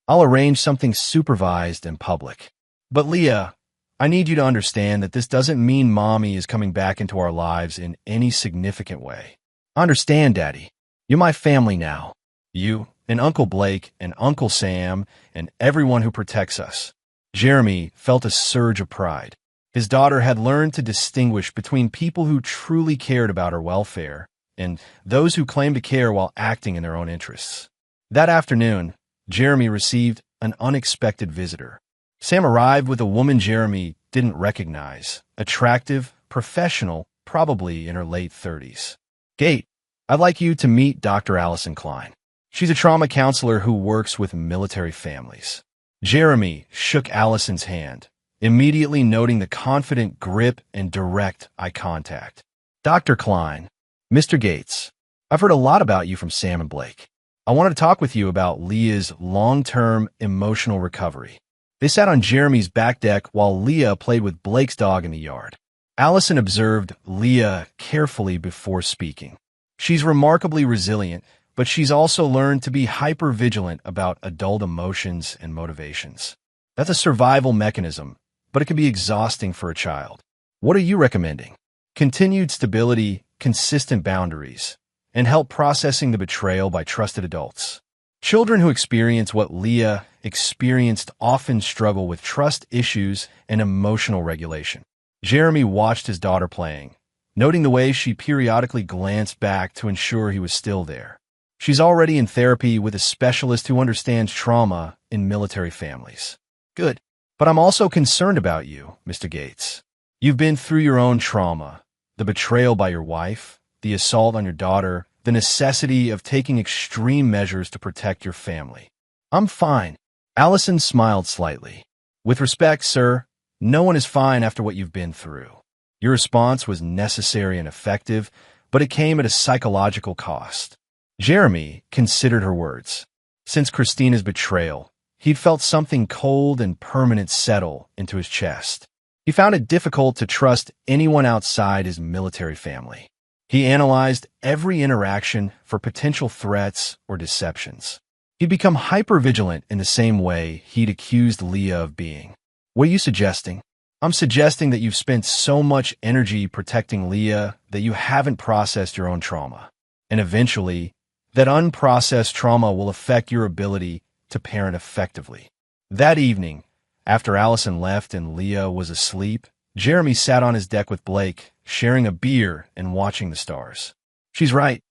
S1: "I'll arrange something supervised and public. But Leah, I need you to understand that this doesn't mean Mommy is coming back into our lives in any significant way. I understand, Daddy. You're my family now. You and Uncle Blake and Uncle Sam and everyone who protects us." Jeremy felt a surge of pride. His daughter had learned to distinguish between people who truly cared about her welfare and those who claimed to care while acting in their own interests. That afternoon, Jeremy received an unexpected visitor. Sam arrived with a woman Jeremy didn't recognize, attractive, professional, probably in her late 30s. "Gate, I'd like you to meet Dr. Allison Klein. She's a trauma counselor who works with military families." Jeremy shook Allison's hand, immediately noting the confident grip and direct eye contact. "Dr. Klein, Mr. Gates, I've heard a lot about you from Sam and Blake. I wanted to talk with you about Leah's long-term emotional recovery." They sat on Jeremy's back deck while Leah played with Blake's dog in the yard. Allison observed Leah carefully before speaking. "She's remarkably resilient, but she's also learned to be hyper-vigilant about adult emotions and motivations. That's a survival mechanism, but it can be exhausting for a child. What are you recommending?" "Continued stability, consistent boundaries, and help processing the betrayal by trusted adults. Children who experience what Leah experienced often struggle with trust issues and emotional regulation." Jeremy watched his daughter playing, noting the way she periodically glanced back to ensure he was still there. "She's already in therapy with a specialist who understands trauma in military families." "Good. But I'm also concerned about you, Mr. Gates. You've been through your own trauma, the betrayal by your wife, the assault on your daughter, the necessity of taking extreme measures to protect your family." "I'm fine." Allison smiled slightly. "With respect, sir, no one is fine after what you've been through. Your response was necessary and effective, but it came at a psychological cost." Jeremy considered her words. Since Christina's betrayal, he'd felt something cold and permanent settle into his chest. He found it difficult to trust anyone outside his military family. He analyzed every interaction for potential threats or deceptions. He'd become hyper-vigilant in the same way he'd accused Leah of being. "What are you suggesting?" "I'm suggesting that you've spent so much energy protecting Leah that you haven't processed your own trauma. And eventually, that unprocessed trauma will affect your ability to parent effectively." That evening, after Allison left and Leah was asleep, Jeremy sat on his deck with Blake, sharing a beer and watching the stars. "She's right,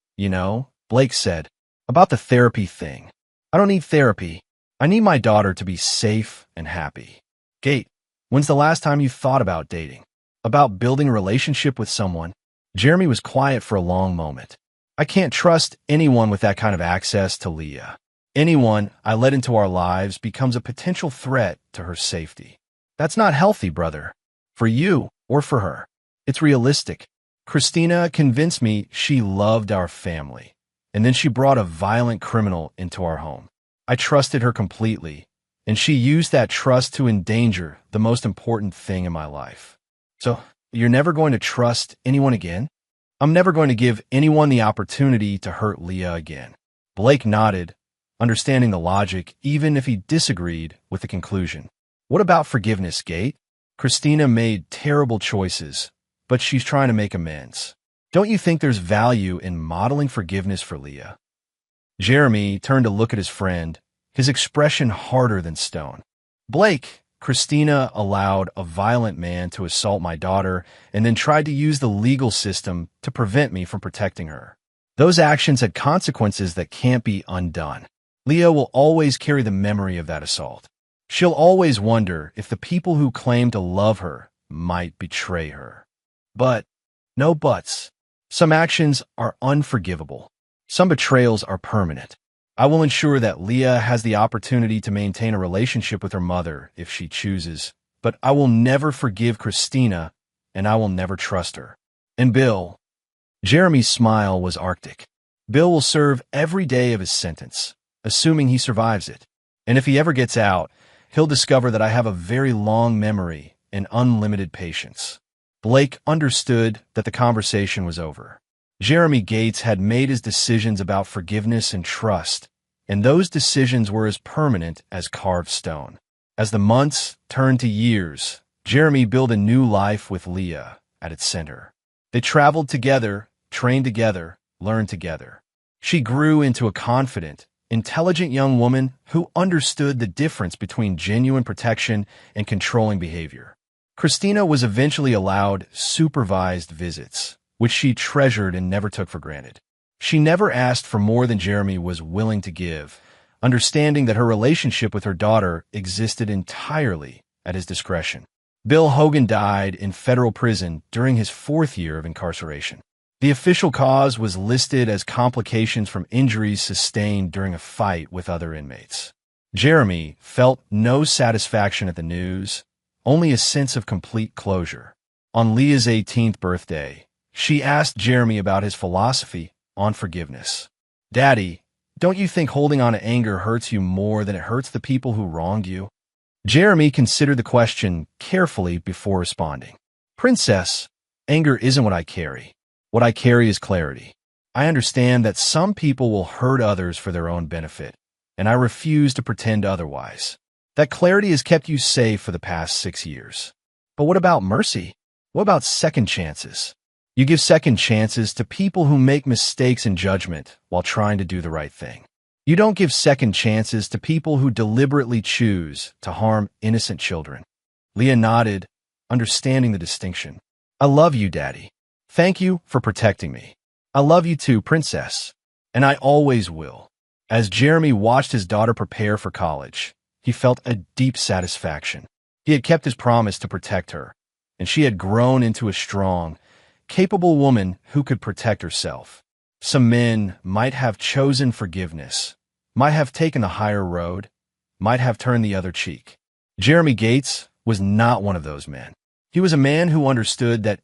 S1: Blake said, "about the therapy thing. I don't need therapy. I need my daughter to be safe and happy." "Gate, when's the last time you thought about dating? About building a relationship with someone?" Jeremy was quiet for a long moment. "I can't trust anyone with that kind of access to Leah. Anyone I let into our lives becomes a potential threat to her safety. That's not healthy, brother. For you or for her. It's realistic. Christina convinced me she loved our family, and then she brought a violent criminal into our home. I trusted her completely, and she used that trust to endanger the most important thing in my life. So, you're never going to trust anyone again?" I'm never going to give anyone the opportunity to hurt Leah again. Blake nodded, understanding the logic even if he disagreed with the conclusion. What about forgiveness, Gate? Christina made terrible choices, but she's trying to make amends. Don't you think there's value in modeling forgiveness for Leah? Jeremy turned to look at his friend, his expression harder than stone. Blake, Christina allowed a violent man to assault my daughter and then tried to use the legal system to prevent me from protecting her. Those actions had consequences that can't be undone. Leah will always carry the memory of that assault. She'll always wonder if the people who claim to love her might betray her. But, no buts. Some actions are unforgivable. Some betrayals are permanent. I will ensure that Leah has the opportunity to maintain a relationship with her mother if she chooses, but I will never forgive Christina, and I will never trust her. And Bill, Jeremy's smile was arctic. Bill will serve every day of his sentence, assuming he survives it. And if he ever gets out, he'll discover that I have a very long memory and unlimited patience. Blake understood that the conversation was over. Jeremy Gates had made his decisions about forgiveness and trust, and those decisions were as permanent as carved stone. As the months turned to years, Jeremy built a new life with Leah at its center. They traveled together, trained together, learned together. She grew into a confident, intelligent young woman who understood the difference between genuine protection and controlling behavior. Christina was eventually allowed supervised visits, which she treasured and never took for granted. She never asked for more than Jeremy was willing to give, understanding that her relationship with her daughter existed entirely at his discretion. Bill Hogan died in federal prison during his 4th year of incarceration. The official cause was listed as complications from injuries sustained during a fight with other inmates. Jeremy felt no satisfaction at the news, only a sense of complete closure. On Leah's 18th birthday, she asked Jeremy about his philosophy on forgiveness. Daddy, don't you think holding on to anger hurts you more than it hurts the people who wronged you? Jeremy considered the question carefully before responding. Princess, anger isn't what I carry. What I carry is clarity. I understand that some people will hurt others for their own benefit, and I refuse to pretend otherwise. That clarity has kept you safe for the past 6 years. But what about mercy? What about second chances? You give second chances to people who make mistakes in judgment while trying to do the right thing. You don't give second chances to people who deliberately choose to harm innocent children. Leah nodded, understanding the distinction. I love you, Daddy. Thank you for protecting me. I love you too, Princess. And I always will. As Jeremy watched his daughter prepare for college, he felt a deep satisfaction. He had kept his promise to protect her, and she had grown into a strong, capable woman who could protect herself. Some men might have chosen forgiveness, might have taken the higher road, might have turned the other cheek. Jeremy Gates was not one of those men. He was a man who understood that